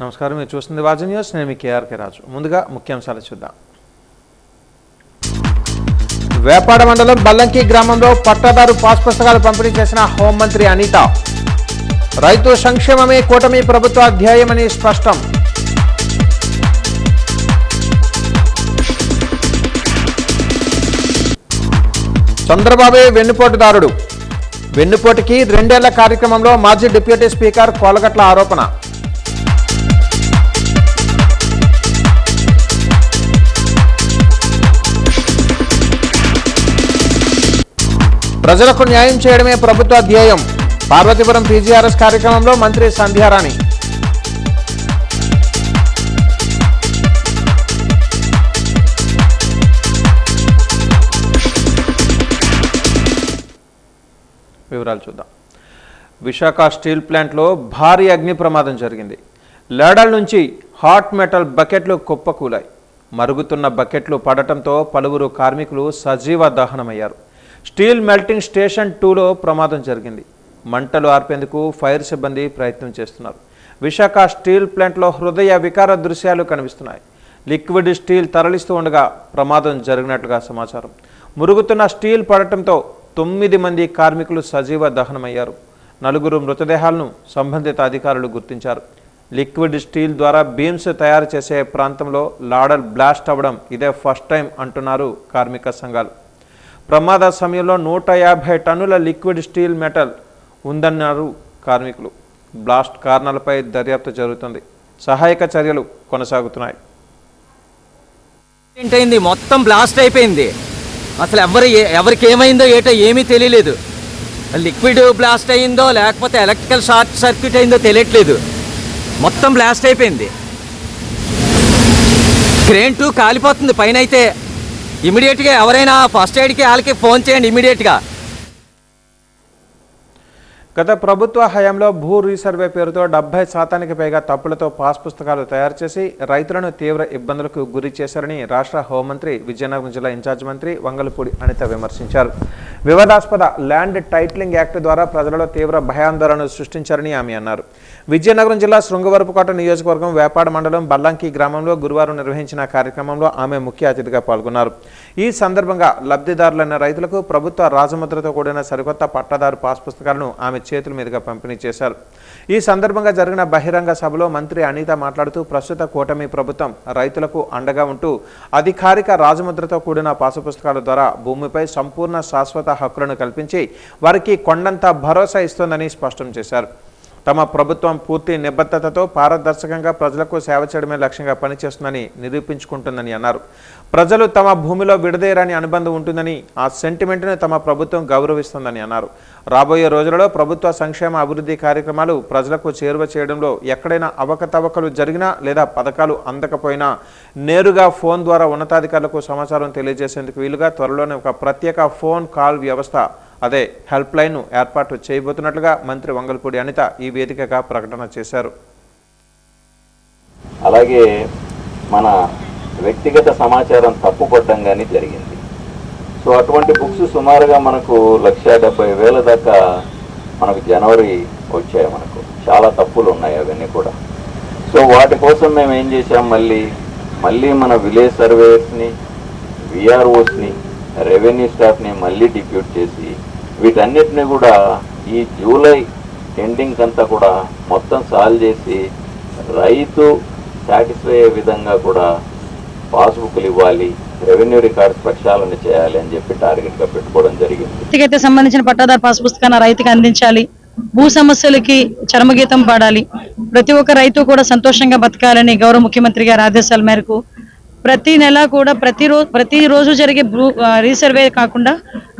నమస్కారం, మీరు చూస్తుంది వాజీ న్యూస్. నేను మీ కేఆర్కే రాజు. ముందుగా ముఖ్యాంశాలు చూద్దాం. వేపాడ మండలం బల్లంకి గ్రామంలో పట్టాదారు పాస్ పుస్తకాలు పంపిణీ చేసిన హోంమంత్రి అనిత. రైతు సంక్షేమమే కూటమి ప్రభుత్వ ధ్యేయమని స్పష్టం. చంద్రబాబే వెన్నుపోటుదారుడు. వెన్నుపోటుకి 2 ఏళ్ల కార్యక్రమంలో మాజీ డిప్యూటీ స్పీకర్ కోలగట్ల ఆరోపణ. ప్రజలకు న్యాయం చేయడమే ప్రభుత్వ ధ్యేయం. పార్వతీపురం పీజీఆర్ఎస్ కార్యక్రమంలో మంత్రి సంధ్యారాణి. వివరాలు చూద్దాం. విశాఖ స్టీల్ ప్లాంట్లో భారీ అగ్ని ప్రమాదం జరిగింది. లేడల నుంచి హాట్ మెటల్ బకెట్లు కుప్పకూలాయి. మరుగుతున్న బకెట్లు పడటంతో పలువురు కార్మికులు సజీవ దహనమయ్యారు. స్టీల్ మెల్టింగ్ స్టేషన్ 2లో ప్రమాదం జరిగింది. మంటలు ఆర్పేందుకు ఫైర్ సిబ్బంది ప్రయత్నం చేస్తున్నారు. విశాఖ స్టీల్ ప్లాంట్లో హృదయ వికార దృశ్యాలు కనిపిస్తున్నాయి. లిక్విడ్ స్టీల్ తరలిస్తూ ఉండగా ప్రమాదం జరిగినట్లుగా సమాచారం. మురుగుతున్న స్టీల్ పడటంతో 9 మంది కార్మికులు సజీవ దహనమయ్యారు. 4 మృతదేహాలను సంబంధిత అధికారులు గుర్తించారు. లిక్విడ్ స్టీల్ ద్వారా బీమ్స్ తయారు చేసే ప్రాంతంలో లాడల్ బ్లాస్ట్ అవ్వడం ఇదే ఫస్ట్ టైం అంటున్నారు కార్మిక సంఘాలు. ప్రమాద సమయంలో 150 టన్నుల లిక్విడ్ స్టీల్ మెటల్ ఉందన్నారు కార్మికులు. బ్లాస్ట్ కారణాలపై దర్యాప్తు జరుగుతుంది. సహాయక చర్యలు కొనసాగుతున్నాయి. ఏంటైంది, మొత్తం బ్లాస్ట్ అయిపోయింది. అసలు ఎవరికి ఏమైందో ఏటో ఏమీ తెలియలేదు. లిక్విడ్ బ్లాస్ట్ అయిందో లేకపోతే ఎలక్ట్రికల్ షార్ట్ సర్క్యూట్ అయిందో తెలియట్లేదు. మొత్తం బ్లాస్ట్ అయిపోయింది. క్రేన్ 2 కాలిపోతుంది పైన. అయితే ఇమీడియట్గా ఎవరైనా ఫస్ట్ ఎయిడ్కి వాళ్ళకి ఫోన్ చేయండి ఇమీడియట్గా. గత ప్రభుత్వ హయాంలో భూ రీసర్వే పేరుతో 70% పైగా తప్పులతో పాస్ పుస్తకాలు తయారు చేసి రైతులను తీవ్ర ఇబ్బందులకు గురి చేశారని రాష్ట్ర హోంమంత్రి, విజయనగరం జిల్లా ఇన్ఛార్జ్ మంత్రి వంగలపూడి అనిత విమర్శించారు. వివాదాస్పద ల్యాండ్ టైటిలింగ్ యాక్ట్ ద్వారా ప్రజలలో తీవ్ర భయాందోళనలు సృష్టించారని ఆమె అన్నారు. విజయనగరం జిల్లా శృంగవరపుకోట నియోజకవర్గం వేపాడ మండలం బల్లంకి గ్రామంలో గురువారం నిర్వహించిన కార్యక్రమంలో ఆమె ముఖ్య అతిథిగా పాల్గొన్నారు. ఈ సందర్భంగా లబ్ధిదారులైన రైతులకు ప్రభుత్వ రాజముద్రతో కూడిన సరికొత్త పట్టాదారు పాస్ పుస్తకాలను ఆమె చేతుల మీదుగా పంపిణీ చేశారు. ఈ సందర్భంగా జరిగిన బహిరంగ సభలో మంత్రి అనిత మాట్లాడుతూ ప్రస్తుత కూటమి ప్రభుత్వం రైతులకు అండగా ఉంటూ అధికారిక రాజముద్రతో కూడిన పాసు పుస్తకాల ద్వారా భూమిపై సంపూర్ణ శాశ్వత హక్కులను కల్పించి వారికి కొండంత భరోసా ఇస్తోందని స్పష్టం చేశారు. తమ ప్రభుత్వం పూర్తి నిబద్ధతతో పారదర్శకంగా ప్రజలకు సేవ చేయడమే లక్ష్యంగా పనిచేస్తుందని నిరూపించుకుంటుందని అన్నారు. ప్రజలు తమ భూమిలో విడదీయరాని అనుబంధం ఉంటుందని, ఆ సెంటిమెంట్ను తమ ప్రభుత్వం గౌరవిస్తుందని అన్నారు. రాబోయే రోజులలో ప్రభుత్వ సంక్షేమ అభివృద్ధి కార్యక్రమాలు ప్రజలకు చేరువ చేయడంలో ఎక్కడైనా అవకతవకలు జరిగినా లేదా పథకాలు అందకపోయినా నేరుగా ఫోన్ ద్వారా ఉన్నతాధికారులకు సమాచారం తెలియజేసేందుకు వీలుగా త్వరలోనే ఒక ప్రత్యేక ఫోన్ కాల్ వ్యవస్థ, అదే హెల్ప్ లైన్ను ఏర్పాటు చేయబోతున్నట్లుగా మంత్రి వంగలపూడి అనిత ఈ వేదికగా ప్రకటన చేశారు. అలాగే మన వ్యక్తిగత సమాచారం తప్పుపడడం కానీ జరిగింది. సో అటువంటి బుక్స్ సుమారుగా మనకు 1,70,000 దాకా మనకు జనవరి వచ్చాయి. మనకు చాలా తప్పులు ఉన్నాయి అవన్నీ కూడా. సో వాటి కోసం మేము ఏం చేసాం, మళ్ళీ మన విలేజ్ సర్వేయర్స్ని, విఆర్ఓస్ని, రెవెన్యూ స్టాఫ్ని మళ్ళీ డిప్యూట్ చేసి వీటన్నిటిని కూడా ఈ జూలై ఎండింగ్ అంతా కూడా మొత్తం సాల్వ్ చేసి రైతు సాటిస్ఫై అయ్యే విధంగా కూడా పాస్బుక్లు ఇవ్వాలి, రెవెన్యూ రికార్డ్స్ ప్రక్షాళన చేయాలి అని చెప్పి టార్గెట్గా పెట్టుకోవడం జరిగింది. వ్యక్తిగత సంబంధించిన పట్టాదారు పాస్ పుస్తకాన్ని రైతుకి అందించాలి. భూ సమస్యలకి చరమగీతం పాడాలి. ప్రతి ఒక్క రైతు కూడా సంతోషంగా బతకాలని గౌరవ ముఖ్యమంత్రి గారి ఆదేశాల మేరకు ప్రతి నెల కూడా ప్రతిరోజు జరిగే రీసర్వే కాకుండా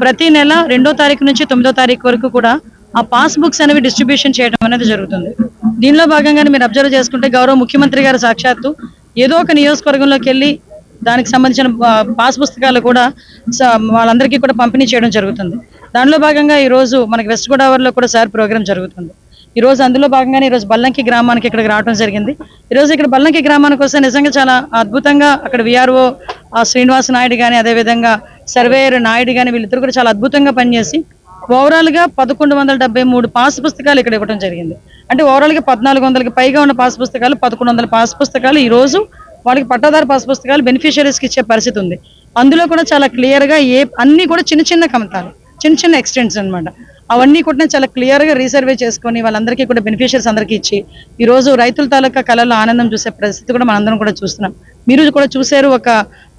ప్రతి నెల 2వ తారీఖు నుంచి 9వ తారీఖు వరకు కూడా ఆ పాస్ బుక్స్ అనేవి డిస్ట్రిబ్యూషన్ చేయడం అనేది జరుగుతుంది. దీనిలో భాగంగానే మీరు అబ్జర్వ్ చేసుకుంటే గౌరవ ముఖ్యమంత్రి గారు సాక్షాత్తు ఏదో ఒక నియోజకవర్గంలోకి వెళ్ళి దానికి సంబంధించిన పాస్ పుస్తకాలు కూడా వాళ్ళందరికీ కూడా పంపిణీ చేయడం జరుగుతుంది. దానిలో భాగంగా ఈరోజు మనకి వెస్ట్ గోదావరిలో కూడా సార్ ప్రోగ్రామ్ జరుగుతుంది. ఈరోజు అందులో భాగంగానే ఈరోజు బల్లంకి గ్రామానికి ఇక్కడికి రావడం జరిగింది. ఈరోజు ఇక్కడ బల్లంకి గ్రామానికి వస్తే నిజంగా చాలా అద్భుతంగా అక్కడ విఆర్ఓ శ్రీనివాస నాయుడు కానీ, అదేవిధంగా సర్వేయర్ నాయుడు కానీ వీళ్ళిద్దరు కూడా చాలా అద్భుతంగా పనిచేసి ఓవరాల్గా 1173 పాస్ పుస్తకాలు ఇక్కడ ఇవ్వడం జరిగింది. అంటే ఓవరాల్గా 1400కి పైగా ఉన్న పాస్ పుస్తకాలు, 1100 పాస్ పుస్తకాలు ఈ రోజు వాళ్ళకి పట్టాదారు పాస్ పుస్తకాలు బెనిఫిషియరీస్కి ఇచ్చే పరిస్థితి ఉంది. అందులో కూడా చాలా క్లియర్గా అన్నీ కూడా చిన్న చిన్న కమతాలు, చిన్న చిన్న ఎక్స్టెంట్స్ అనమాట. అవన్నీ కూడా చాలా క్లియర్గా రీసర్వే చేసుకొని వాళ్ళందరికీ కూడా బెనిఫిషియరీస్ అందరికీ ఇచ్చి ఈ రోజు రైతుల తాలూకా కళల్లో ఆనందం చూసే పరిస్థితి కూడా మనందరం కూడా చూస్తున్నాం. మీరు కూడా చూశారు,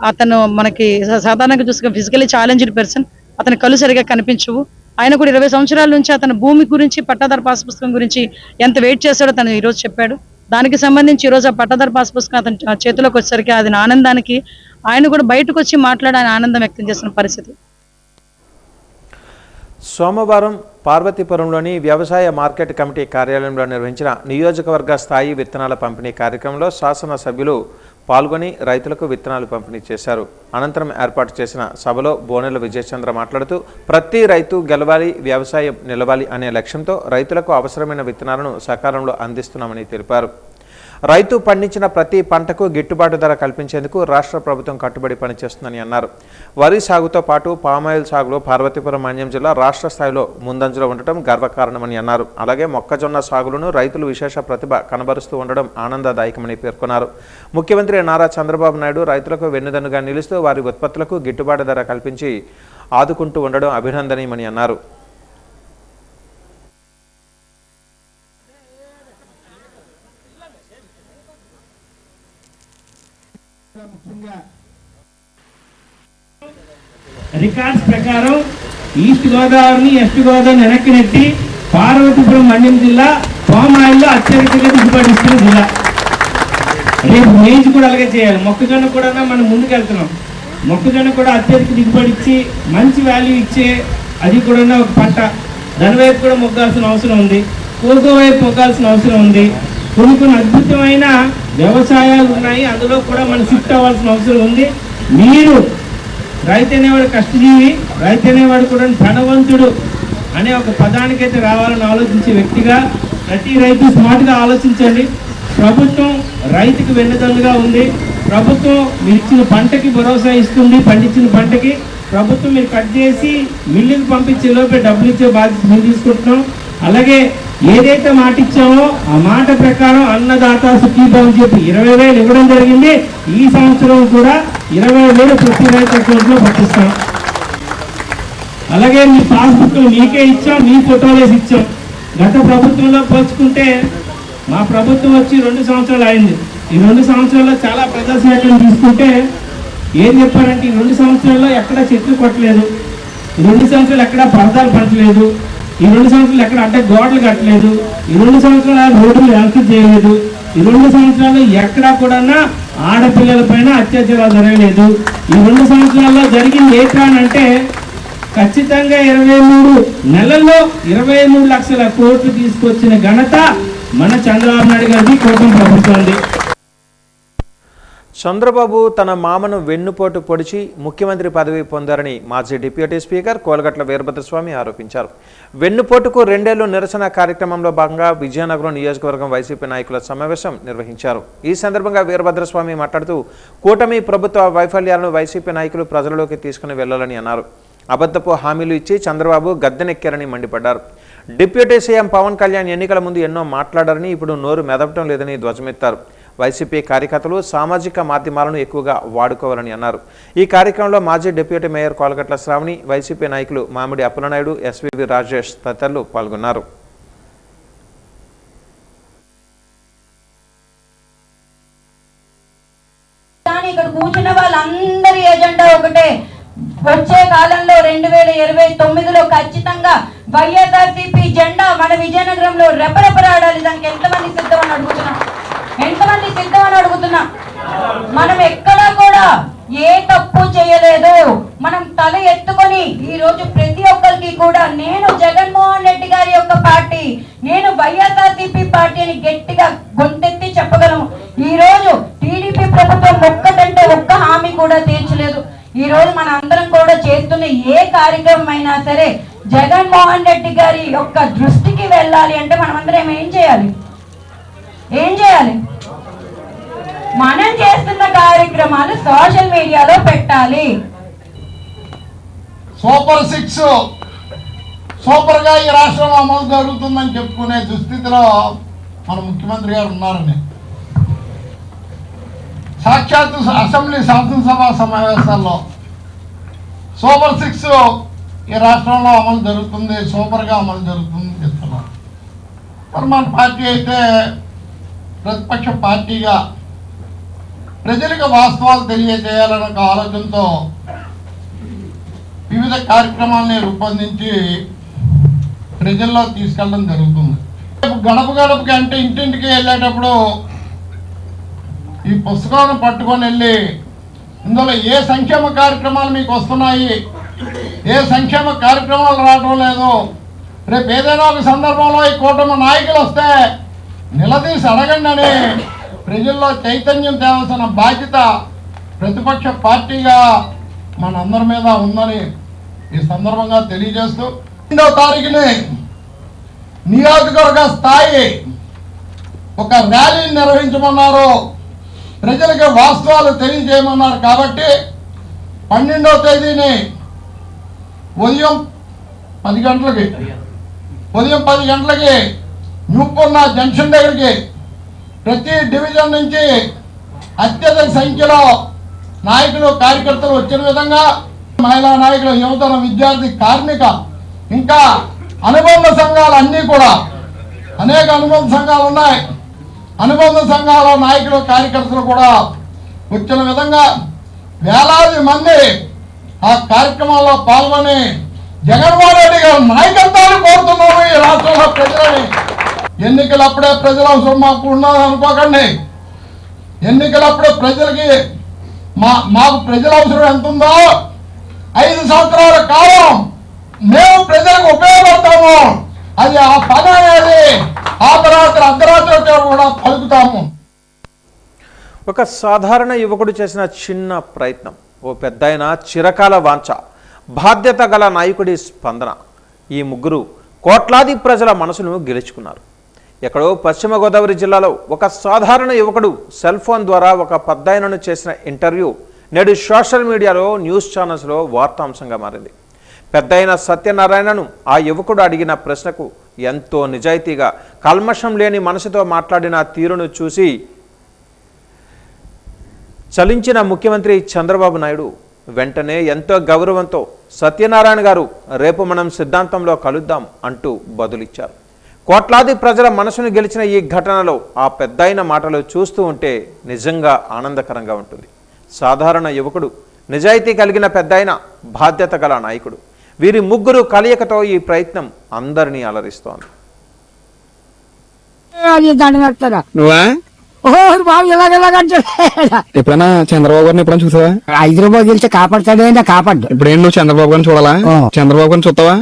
అతను మనకి సాధారణంగా చూసుకున్న ఫిజికలీ ఛాలెంజ్డ్ పర్సన్, అతని కళ్ళు సరిగా కనిపించవు. ఆయన కూడా 20 సంవత్సరాల నుంచి అతను భూమి గురించి, పట్టాదారు పాస్ పుస్తకం గురించి ఎంత వెయిట్ చేశాడో తను ఈరోజు చెప్పాడు. దానికి సంబంధించి ఈరోజు ఆ పట్టాదారు పాస్ పుస్తకం అతని చేతిలోకి వచ్చేసరికి అది ఆనందానికి ఆయన కూడా బయటకు వచ్చి మాట్లాడి ఆయన ఆనందం వ్యక్తం చేసిన పరిస్థితి. సోమవారం పార్వతీపురంలోని వ్యవసాయ మార్కెట్ కమిటీ కార్యాలయంలో నిర్వహించిన నియోజకవర్గ స్థాయి విత్తనాల పంపిణీ కార్యక్రమంలో శాసనసభ్యులు పాల్గొని రైతులకు విత్తనాలు పంపిణీ చేశారు. అనంతరం ఏర్పాటు చేసిన సభలో బోనెల విజయచంద్ర మాట్లాడుతూ ప్రతి రైతు గెలవాలి, వ్యవసాయం నిలవాలి అనే లక్ష్యంతో రైతులకు అవసరమైన విత్తనాలను సకాలంలో అందిస్తున్నామని తెలిపారు. రైతు పండించిన ప్రతి పంటకు గిట్టుబాటు ధర కల్పించేందుకు రాష్ట్ర ప్రభుత్వం కట్టుబడి పనిచేస్తుందని అన్నారు. వరి సాగుతో పాటు పామాయిల్ సాగులో పార్వతీపురం మన్యం జిల్లా రాష్ట్ర స్థాయిలో ముందంజలో ఉండటం గర్వకారణమని అన్నారు. అలాగే మొక్కజొన్న సాగులను రైతులు విశేష ప్రతిభ కనబరుస్తూ ఉండడం ఆనందదాయకమని పేర్కొన్నారు. ముఖ్యమంత్రి నారా చంద్రబాబు నాయుడు రైతులకు వెన్నుదన్నుగా నిలుస్తూ వారి ఉత్పత్తులకు గిట్టుబాటు ధర కల్పించి ఆదుకుంటూ ఉండడం అభినందనీయమని అన్నారు. రికార్డ్స్ ప్రకారం ఈస్ట్ గోదావరిని వెస్ట్ గోదావరిని వెనక్కి నెట్టి పార్వతీపురం మన్యం జిల్లా పామ్ ఆయిల్లో అత్యధికంగా దిగుబడి ఇస్తున్న జిల్లా. రేపు మేజ్ కూడా అలాగే చేయాలి. మొక్కజొన్న కూడా మనం ముందుకు వెళ్తున్నాం. మొక్కజొన్న కూడా అత్యధిక దిగుబడి ఇచ్చి మంచి వాల్యూ ఇచ్చే అది కూడా ఒక పంట. దాని వైపు కూడా మొగ్గాల్సిన అవసరం ఉంది. కోకో వైపు మొగ్గాల్సిన అవసరం ఉంది. కొన్ని అద్భుతమైన వ్యవసాయాలు ఉన్నాయి, అందులో కూడా మనం షిఫ్ట్ అవ్వాల్సిన అవసరం ఉంది. మీరు రైతు అనేవాడు కష్టజీవి, రైతు అనేవాడు కూడా ధనవంతుడు అనే ఒక పదానికైతే రావాలని ఆలోచించే వ్యక్తిగా ప్రతి రైతు స్మార్ట్గా ఆలోచించండి. ప్రభుత్వం రైతుకి వెన్నుదన్నుగా ఉంది. ప్రభుత్వం మీరు ఇచ్చిన పంటకి భరోసా ఇస్తుంది. పండించిన పంటకి ప్రభుత్వం మీరు కట్ చేసి మిల్లుకి పంపించే లోపే డబ్బులు ఇచ్చే బాధ్యత మేము తీసుకుంటున్నాం. అలాగే ఏదైతే మాట ఇచ్చామో ఆ మాట ప్రకారం అన్నదాత సుఖీభవ అని చెప్పి 20,000 ఇవ్వడం జరిగింది. ఈ సంవత్సరం కూడా 20,000 ప్రతి రైతు అకౌంట్లో పంపిస్తాం. అలాగే మీ పాస్బుక్ మీకే ఇచ్చాం, మీ ఫోటోలు వేసి ఇచ్చాం. గత ప్రభుత్వంలో పోల్చుకుంటే మా ప్రభుత్వం వచ్చి 2 సంవత్సరాలు అయింది. ఈ 2 సంవత్సరాల్లో చాలా ప్రజాసేవలను తీసుకుంటే ఏం చెప్పారంటే ఈ 2 సంవత్సరాల్లో ఎక్కడా చెట్లు కొట్టలేదు, ఈ 2 సంవత్సరాలు ఎక్కడా పరదాలు పట్టలేదు, ఈ 2 సంవత్సరాలు ఎక్కడ అడ్డ గోడలు కట్టలేదు, ఈ 2 సంవత్సరాలు రోడ్లు వెనక్కి చేయలేదు, ఈ 2 సంవత్సరాలు ఎక్కడా కూడా ఆడపిల్లల పైన అత్యాచారాలు జరగలేదు. ఈ 2 సంవత్సరాల్లో జరిగింది ఏంటంటే ఖచ్చితంగా 23 నెలల్లో 23 లక్షల కోట్లు తీసుకొచ్చిన ఘనత మన చంద్రబాబు నాయుడు గారిది, కూటమి ప్రభుత్వంది. చంద్రబాబు తన మామను వెన్నుపోటు పొడిచి ముఖ్యమంత్రి పదవి పొందారని మాజీ డిప్యూటీ స్పీకర్ కోలగట్ల వీరభద్రస్వామి ఆరోపించారు. వెన్నుపోటుకు 2 ఏళ్లు నిరసన కార్యక్రమంలో భాగంగా విజయనగరం నియోజకవర్గం వైసీపీ నాయకుల సమావేశం నిర్వహించారు. ఈ సందర్భంగా వీరభద్రస్వామి మాట్లాడుతూ కూటమి ప్రభుత్వ వైఫల్యాలను వైసీపీ నాయకులు ప్రజలలోకి తీసుకుని వెళ్లాలని అన్నారు. అబద్ధపు హామీలు ఇచ్చి చంద్రబాబు గద్దెనెక్కారని మండిపడ్డారు. డిప్యూటీ సీఎం పవన్ కళ్యాణ్ ఎన్నికల ముందు ఎన్నో మాట్లాడారని, ఇప్పుడు నోరు మెదపటం లేదని ధ్వజమెత్తారు. వైసీపీ కార్యకర్తలు సామాజిక మాధ్యమాలను ఎక్కువగా వాడుకోవాలని అన్నారు. ఈ కార్యక్రమంలో మాజీ డిప్యూటీ మేయర్ కోలగట్ల శ్రావణి, వైసీపీ నాయకులు మామిడి అప్పలనాయుడు, ఎస్వీవి రాజేష్ తదితరులు పాల్గొన్నారు. ఇక్కడ కూర్చున్న వాళ్ళందరి ఎజెండా ఒకటే. వచ్చే కాలంలో 2029లో ఖచ్చితంగా వైఎస్ఆర్సీపీ జెండా మన విజయనగరంలో రెపరెపరాడాలి. దానికి ఎంతమంది సిద్ధమని అడుగుతున్నాం? ఎంతమంది సిద్ధమని అడుగుతున్నా? మనం ఎక్కడా కూడా ఏ తప్పు చేయలేదు. మనం తల ఎత్తుకొని ఈ రోజు ప్రతి ఒక్కరికి కూడా నేను జగన్మోహన్ రెడ్డి గారి యొక్క పార్టీ, నేను వైఎస్ఆర్సీపీ పార్టీ అని గట్టిగా గొంతెత్తి చెప్పగలము. ఈ రోజు టీడీపీ ప్రభుత్వం ఒక్కటంటే ఒక్క హామీ కూడా తీర్చలేదు. ఈ రోజు మన అందరం కూడా చేస్తున్న ఏ కార్యక్రమం అయినా సరే జగన్మోహన్ రెడ్డి గారి యొక్క దృష్టికి వెళ్ళాలి అంటే మనమందరం ఏం చేయాలి? మనం చేస్తున్న కార్యక్రమాలు సోషల్ మీడియాలో పెట్టాలి. సూపర్గా ఈ రాష్ట్రంలో అమలు జరుగుతుందని చెప్పుకునే దుస్థితిలో మన ముఖ్యమంత్రి గారు ఉన్నారని సాక్షాత్తు అసెంబ్లీ శాసనసభ సమావేశాల్లో సూపర్ 6 ఈ రాష్ట్రంలో అమలు జరుగుతుంది, సూపర్గా అమలు జరుగుతుంది చెప్తున్నారు. మరి మన పార్టీ అయితే ప్రతిపక్ష పార్టీగా ప్రజలకు వాస్తవాలు తెలియజేయాలనే ఒక ఆలోచనతో వివిధ కార్యక్రమాలని రూపొందించి ప్రజల్లో తీసుకెళ్ళడం జరుగుతుంది. గడప గడపకి అంటే ఇంటింటికి వెళ్ళేటప్పుడు ఈ పుస్తకాలను పట్టుకొని వెళ్ళి ఇందులో ఏ సంక్షేమ కార్యక్రమాలు మీకు వస్తున్నాయి, ఏ సంక్షేమ కార్యక్రమాలు రావడం లేదు, రేపు ఏదైనా ఒక సందర్భంలో ఈ కూటమి నాయకులు వస్తే నిలదీసి అడగండి అని ప్రజల్లో చైతన్యం తేవాల్సిన బాధ్యత ప్రతిపక్ష పార్టీగా మనందరి మీద ఉందని ఈ సందర్భంగా తెలియజేస్తూ 2వ తారీఖుని నియోజకవర్గ స్థాయి ఒక ర్యాలీ నిర్వహించమన్నారు, ప్రజలకు వాస్తవాలు తెలియజేయమన్నారు. కాబట్టి 12వ తేదీని ఉదయం 10 గంటలకి న్యూపూర్ణ జంక్షన్ దగ్గరికి ప్రతి డివిజన్ నుంచి అత్యధిక సంఖ్యలో నాయకులు కార్యకర్తలు వచ్చిన విధంగా మహిళా నాయకులు, యువతన, విద్యార్థి, కార్మిక, ఇంకా అనుబంధ సంఘాలు అన్నీ కూడా అనేక అనుబంధ సంఘాలు ఉన్నాయి. అనుబంధ సంఘాల నాయకులు, కార్యకర్తలు కూడా వచ్చిన విధంగా వేలాది మంది ఆ కార్యక్రమాల్లో పాల్గొని జగన్మోహన్ రెడ్డి గారు నాయకత్వాన్ని కోరుతున్నారు ఈ రాష్ట్రంలో ప్రజలని. ఎన్నికలప్పుడే ప్రజల అవసరం మాకు ఉన్నది అనుకోకండి. ఎన్నికలప్పుడే ప్రజలకి మాకు ప్రజల అవసరం ఎంత ఉందో 5 సంవత్సరాల కాలం మేము ప్రజలకు ఉపయోగపడతాము. అది ఆ పని అనేది అర్ధరాత్రి కూడా పలుకుతాము. ఒక సాధారణ యువకుడు చేసిన చిన్న ప్రయత్నం, ఓ పెద్దాయన చిరకాల వాంఛ, బాధ్యత గల నాయకుడి స్పందన, ఈ ముగ్గురు కోట్లాది ప్రజల మనసును గెలుచుకున్నారు. ఎక్కడో పశ్చిమ గోదావరి జిల్లాలో ఒక సాధారణ యువకుడు సెల్ ఫోన్ ద్వారా ఒక పెద్దాయనను చేసిన ఇంటర్వ్యూ నేడు సోషల్ మీడియాలో, న్యూస్ ఛానల్స్లో వార్తాంశంగా మారింది. పెద్దయిన సత్యనారాయణను ఆ యువకుడు అడిగిన ప్రశ్నకు ఎంతో నిజాయితీగా, కల్మషం లేని మనసుతో మాట్లాడిన తీరును చూసి చలించిన ముఖ్యమంత్రి చంద్రబాబు నాయుడు వెంటనే ఎంతో గౌరవంతో సత్యనారాయణ గారు రేపు మనం సిద్ధాంతంలో కలుద్దాం అంటూ బదులిచ్చారు. కోట్లాది ప్రజల మనసును గెలిచిన ఈ ఘటనలో ఆ పెద్దయిన మాటలు చూస్తూ ఉంటే నిజంగా ఆనందకరంగా ఉంటుంది. సాధారణ యువకుడు, నిజాయితీ కలిగిన పెద్దయిన, బాధ్యత గల నాయకుడు, వీరి ముగ్గురు కలయికతో ఈ ప్రయత్నం అందరినీ అలరిస్తోంది. ఎప్పుడైనా చంద్రబాబు గారిని ఎప్పుడైనా చూసావా? హైదరాబాద్ వెళ్తే కాపాడతాడే కాపాడు. ఇప్పుడేం నువ్వు చంద్రబాబు గారిని చూడాలా? చంద్రబాబు గారిని చూస్తావా?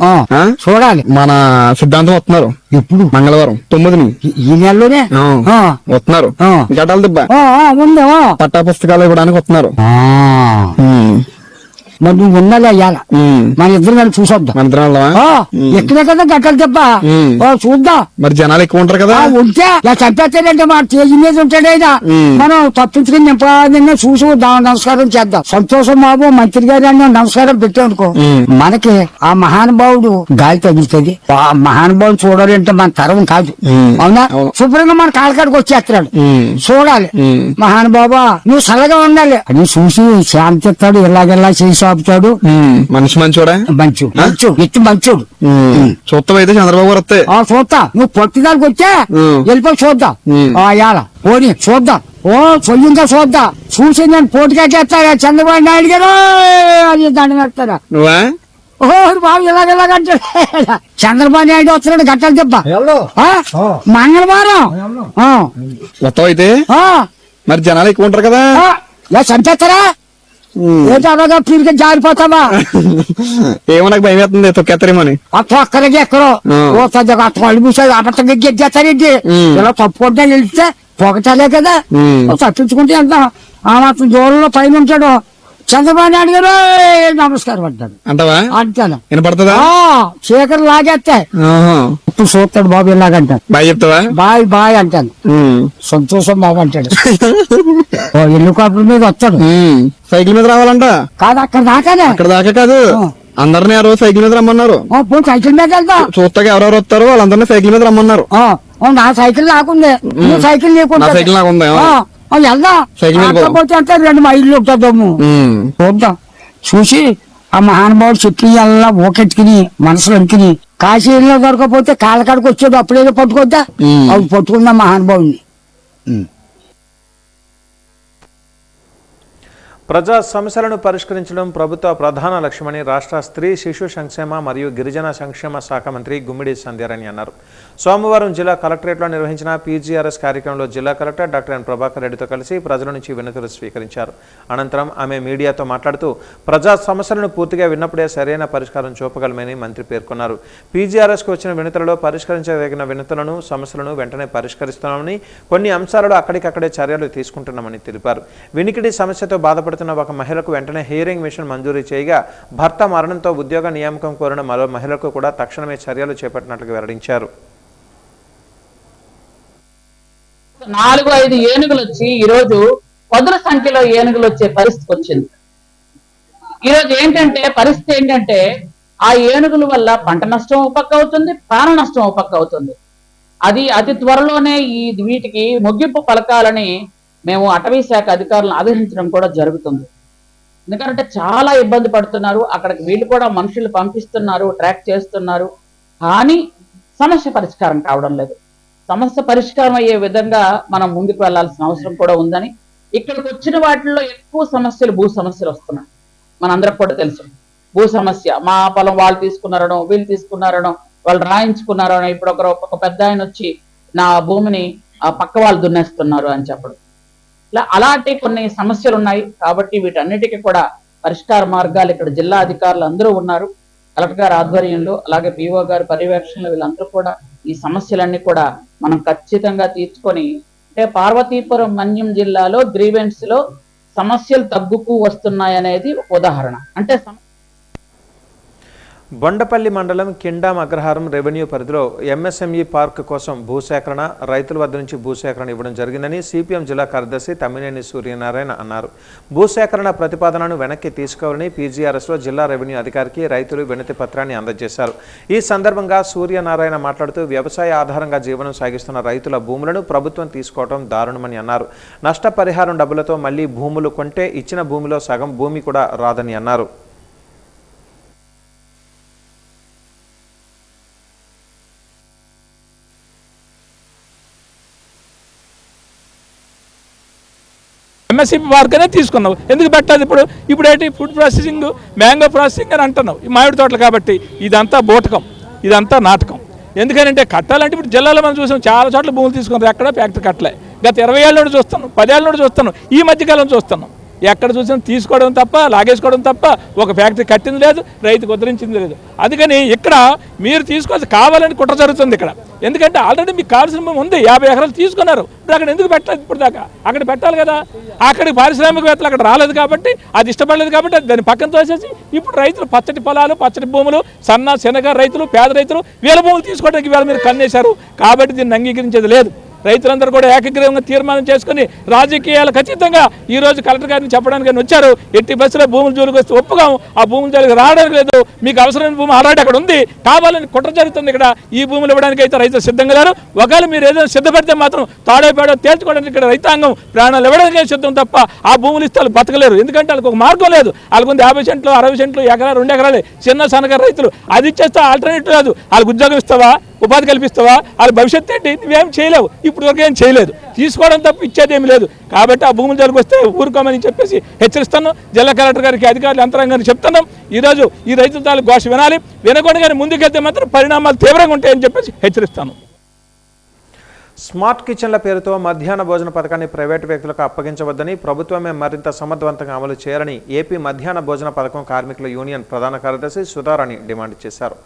చూడాలి. మన సిద్ధాంతం వస్తున్నారు ఎప్పుడు? మంగళవారం 9ని ఈ నెలలోనే వస్తున్నారు. గడ్డాల దిబ్బ ఉంది. పట్టా పుస్తకాలు ఇవ్వడానికి వస్తున్నారు. మరి నువ్వు ఉండాలి అయ్యాల మన ఇద్దరు కలిసి చూసొద్దాం. మన ఇద్దరం వెళ్దామా? ఎక్కడే కదా గట్టలు దెబ్బ చూద్దాం. మరి జనాలు ఎక్కువ ఉంటారు కదా? ఉంటే చంపేస్తాడంటే మా తేజీ మీద ఉంటాడైనా మనం తప్పించుకుని నింపా చూసి నమస్కారం చేద్దాం. సంతోషం బాబు మంత్రి గారు అని నమస్కారం పెట్టానుకో, మనకి ఆ మహానుభావుడు గాలి తగులుతుంది. ఆ మహానుభావుడు చూడాలంటే మన తరం కాదు, అవునా? శుభ్రంగా మన కాళ్ళకాడికి వచ్చేస్తున్నాడు, చూడాలి. మహానుభావా నువ్వు సలగా ఉండాలి అని చూసి శాంతిస్తాడు, ఇలాగెల్లా చేసి ఆపుతాడు. మనిషి మంచోడా? ఎత్తు మంచోడు. చూస్తావైతే చంద్రబాబు గారు వస్తే చూస్తా. నువ్వు పొట్టిదానికి వచ్చా వెళ్ళిపోయి చూద్దాం. పోనీ చూద్దాం. చెయ్యిందా చూద్దాం. చూసి నేను పోటీగా చేస్తారా చంద్రబాబు నాయుడు గారు అది దండం పెడతారా? నువ్వా? బాబు ఇలాగెలాగంటే చంద్రబాబు నాయుడు వస్తున్నాడు గట్టలు దెబ్బ మంగళవారం. వస్తావైతే మరి జనాలు ఎక్కువ ఉంటారు కదా? చంపేస్తారా? ఏదో పీరిగా జారిపోతావా? ఏమో నాకు భయం వేస్తుంది తొక్కేస్తారేమోని. ఒక్కరికి ఎక్కడో అళ్ళు మూసాడు అబద్ధంగా గెద్దేస్తారేంటి? ఇలా తప్పుకుంటా వెళ్తే పొగటాలే కదా, తప్పించుకుంటే వెళ్తాం. ఆ మాత్రం దూరంలో పైన ఉంటాడు చంద్రబాబు నాయుడు గారు నమస్కారం అంటాడు. అంటావా? అంటాను. వినపడుతుందా? చీకరు లాగేస్తే ఇప్పుడు చూస్తాడు బాబు ఇలాగంటాను. బాయ్ చెప్తావా? బాయ్ బాయ్ అంటాను. సంతోషం బాబు అంటాడు. హెలికాప్టర్ మీద వస్తాడు. సైకిల్ మీద రావాలంట కాదు, అక్కడ దాకానే. అక్కడ దాకా కాదు, అందరినీ ఆ రోజు సైకిల్ మీద రమ్మన్నారు. పోయి సైకిల్ మీద వెళ్తా చూస్తాక ఎవరెవరు వస్తారో వాళ్ళందరినీ సైకిల్ మీద రమ్మన్నారు. నా సైకిల్ నాకుంది, సైకిల్ నా సైకిల్ నాకు ఉంది. వెళ్దా పోతే అంటే 2 మైళ్ళు ఉంటాము. చూద్దాం చూసి ఆ మహానుభావుడు చెప్పి అలా ఓకెట్టుకుని మనసులో అనుకుని కాశీలో దొరకపోతే కాళ్ళకాడికి వచ్చాడు అప్పుడేదో పట్టుకొద్దా అవి పట్టుకున్నా మహానుభావుడిని. ప్రజా సమస్యలను పరిష్కరించడం ప్రభుత్వ ప్రధాన లక్ష్యమని రాష్ట్ర స్త్రీ శిశు సంక్షేమ మరియు గిరిజన సంక్షేమ శాఖ మంత్రి గుమ్మిడి సంధ్యారాణి అన్నారు. సోమవారం జిల్లా కలెక్టరేట్లో నిర్వహించిన పీజీఆర్ఎస్ కార్యక్రమంలో జిల్లా కలెక్టర్ డాక్టర్ ఎన్ ప్రభాకర్ రెడ్డితో కలిసి ప్రజల నుంచి వినతులు స్వీకరించారు. అనంతరం ఆమె మీడియాతో మాట్లాడుతూ ప్రజా సమస్యలను పూర్తిగా విన్నప్పుడే సరైన పరిష్కారం చూపగలమని మంత్రి పేర్కొన్నారు. పీజీఆర్ఎస్కు వచ్చిన వినతులలో పరిష్కరించదగిన వినతులను సమస్యలను వెంటనే పరిష్కరిస్తున్నామని, కొన్ని అంశాలలో అక్కడికక్కడే చర్యలు తీసుకుంటున్నామని తెలిపారు. వినికిడి సమస్యతో బాధపడుతున్న ఒక మహిళకు వెంటనే హియరింగ్ మిషన్ మంజూరు చేయగా భర్త మరణంతో ఉద్యోగ నియామకం కోరిన మరో మహిళకు కూడా తక్షణమే చర్యలు చేపట్టినట్లు వెల్లడించారు. 4-5 ఏనుగులు వచ్చి ఈరోజు పదుల సంఖ్యలో ఏనుగులు వచ్చే పరిస్థితి వచ్చింది. ఈరోజు పరిస్థితి ఏంటంటే ఆ ఏనుగుల వల్ల పంట నష్టం ఒక పక్క అవుతుంది, ప్రాణ నష్టం ఒక పక్క అవుతుంది. అది అతి త్వరలోనే వీటికి ముగింపు పలకాలని మేము అటవీ శాఖ అధికారులను ఆదేశించడం కూడా జరుగుతుంది. ఎందుకంటే చాలా ఇబ్బంది పడుతున్నారు. అక్కడికి వీళ్ళు కూడా మనుషులు పంపిస్తున్నారు, ట్రాక్ చేస్తున్నారు, కానీ సమస్య పరిష్కారం కావడం లేదు. సమస్య పరిష్కారం అయ్యే విధంగా మనం ముందుకు వెళ్లాల్సిన అవసరం కూడా ఉందని, ఇక్కడికి వచ్చిన వాటిల్లో ఎక్కువ సమస్యలు భూ సమస్యలు వస్తున్నాయి. మనందరికి కూడా తెలుసు భూ సమస్య. మా పొలం వాళ్ళు తీసుకున్నారనో, వీళ్ళు తీసుకున్నారనో, వాళ్ళు రాయించుకున్నారనో, ఇప్పుడు ఒక పెద్ద ఆయన వచ్చి నా భూమిని ఆ పక్క వాళ్ళు దున్నేస్తున్నారు అని చెప్పడం. అలాంటి కొన్ని సమస్యలు ఉన్నాయి. కాబట్టి వీటన్నిటికీ కూడా పరిష్కార మార్గాలు ఇక్కడ జిల్లా అధికారులు అందరూ ఉన్నారు. కలెక్టర్ గారి ఆధ్వర్యంలో, అలాగే పిఓ గారి పర్యవేక్షణలో వీళ్ళందరూ కూడా ఈ సమస్యలన్నీ కూడా మనం ఖచ్చితంగా తీర్చుకొని, అంటే పార్వతీపురం మన్యం జిల్లాలో గ్రీవెన్స్ లో సమస్యలు తగ్గుతూ వస్తున్నాయనేది ఒక ఉదాహరణ. అంటే బొండపల్లి మండలం కిండాం అగ్రహారం రెవెన్యూ పరిధిలో ఎంఎస్ఎంఈ పార్క్ కోసం భూసేకరణ, రైతుల వద్ద నుంచి భూసేకరణ ఇవ్వడం జరిగిందని సిపిఎం జిల్లా కార్యదర్శి తమ్మినేని సూర్యనారాయణ అన్నారు. భూసేకరణ ప్రతిపాదనను వెనక్కి తీసుకోవాలని పీజీఆర్ఎస్లో జిల్లా రెవెన్యూ అధికారికి రైతులు వినతి పత్రాన్ని అందజేశారు. ఈ సందర్భంగా సూర్యనారాయణ మాట్లాడుతూ వ్యవసాయ ఆధారంగా జీవనం సాగిస్తున్న రైతుల భూములను ప్రభుత్వం తీసుకోవడం దారుణమని అన్నారు. నష్టపరిహారం డబ్బులతో మళ్లీ భూములు కొంటే ఇచ్చిన భూమిలో సగం భూమి కూడా రాదని అన్నారు. ఎంఎస్సీపీ పార్క్ అనేది తీసుకున్నావు, ఎందుకు పెట్టాలి? ఇప్పుడు ఏంటి ఫుడ్ ప్రాసెసింగ్, మ్యాంగో ప్రాసెసింగ్ అని అంటున్నావు ఈ మామిడి తోటలు. కాబట్టి ఇదంతా బూటకం, ఇదంతా నాటకం. ఎందుకంటే కట్టాలంటే ఇప్పుడు జిల్లాలో మనం చూసాం, చాలా చోట్ల భూములు తీసుకున్నారు, ఎక్కడ ఫ్యాక్టరీ కట్టలే. గత 20 ఏళ్ళ నుండి చూస్తాను, 10 ఏళ్ళ నుండి చూస్తాను, ఈ మధ్యకాలం చూస్తున్నాం. ఎక్కడ చూసినా తీసుకోవడం తప్ప, లాగేసుకోవడం తప్ప, ఒక ఫ్యాక్టరీ కట్టింది లేదు, రైతుకు ఉద్ధరించింది లేదు. అందుకని ఇక్కడ మీరు తీసుకోవాల్సి కావాలని కుట్ర జరుగుతుంది ఇక్కడ. ఎందుకంటే ఆల్రెడీ మీకు కావాల్సిన ఉంది, 50 ఎకరాలు తీసుకున్నారు. ఇప్పుడు అక్కడ ఎందుకు పెట్టలేదు? ఇప్పుడు దాకా అక్కడ పెట్టాలి కదా. అక్కడికి పారిశ్రామికవేత్తలు అక్కడ రాలేదు కాబట్టి, అది ఇష్టపడలేదు కాబట్టి దాన్ని పక్కన తోసేసి ఇప్పుడు రైతులు పచ్చటి పొలాలు, పచ్చటి భూములు, సన్న శనగ రైతులు, పేద రైతులు వీళ్ళ భూములు తీసుకోవడానికి వీళ్ళ మీరు కన్నేశారు. కాబట్టి దీన్ని అంగీకరించేది లేదు. రైతులందరూ కూడా ఏకగ్రీవంగా తీర్మానం చేసుకుని రాజకీయాలు ఖచ్చితంగా ఈ రోజు కలెక్టర్ గారిని చెప్పడానికి వచ్చారు. ఎట్టి బస్సులో భూములు జోలికి వస్తే ఒప్పుగాము, ఆ భూముల జోలికి రావడానికి లేదు. మీకు అవసరమైన భూమి ఆల్రెడీ అక్కడ ఉంది, కావాలని కుట్ర జరుగుతుంది ఇక్కడ. ఈ భూములు ఇవ్వడానికి అయితే రైతులు సిద్ధంగా లేరు. ఒకవేళ మీరు ఏదైనా సిద్ధపడితే మాత్రం తాడోపేడో తేల్చుకోవడానికి ఇక్కడ రైతాంగం ప్రాణాలు ఇవ్వడానికి సిద్ధం తప్ప ఆ భూములు ఇస్తే వాళ్ళు బతకలేరు. ఎందుకంటే వాళ్ళకి ఒక మార్గం లేదు. వాళ్ళకు 50 సెంట్లు, 60 సెంట్లు, ఎకరా 2 ఎకరాలే చిన్న సన్నకారు రైతులు. అది ఇచ్చేస్తే ఆల్టర్నేటివ్ లేదు. వాళ్ళకి ఉద్యోగం ఇస్తావా, ఉపాధి కల్పిస్తావా? వాళ్ళ భవిష్యత్తు ఏంటి? నువ్వేం చేయలేవు. ఇప్పుడు వరకు ఏం చేయలేదు, తీసుకోవడం తప్ప ఇచ్చేదేమి లేదు. కాబట్టి ఆ భూముల జోలికి వస్తే ఊరుకోమని చెప్పేసి హెచ్చరిస్తాను. జిల్లా కలెక్టర్ గారికి, అధికారులు, యంత్రాంగానికి చెప్తున్నాం. ఈరోజు ఈ రైతుల తాలూకు ఘోష వినాలి. వినకుండా కానీ ముందుకెళ్తే మాత్రం పరిణామాలు తీవ్రంగా ఉంటాయని చెప్పేసి హెచ్చరిస్తాను. స్మార్ట్ కిచెన్ల పేరుతో మధ్యాహ్న భోజన పథకాన్ని ప్రైవేటు వ్యక్తులకు అప్పగించవద్దని, ప్రభుత్వమే మరింత సమర్థవంతంగా అమలు చేయాలని ఏపీ మధ్యాహ్న భోజన పథకం కార్మికుల యూనియన్ ప్రధాన కార్యదర్శి సుధారాణి డిమాండ్ చేశారు.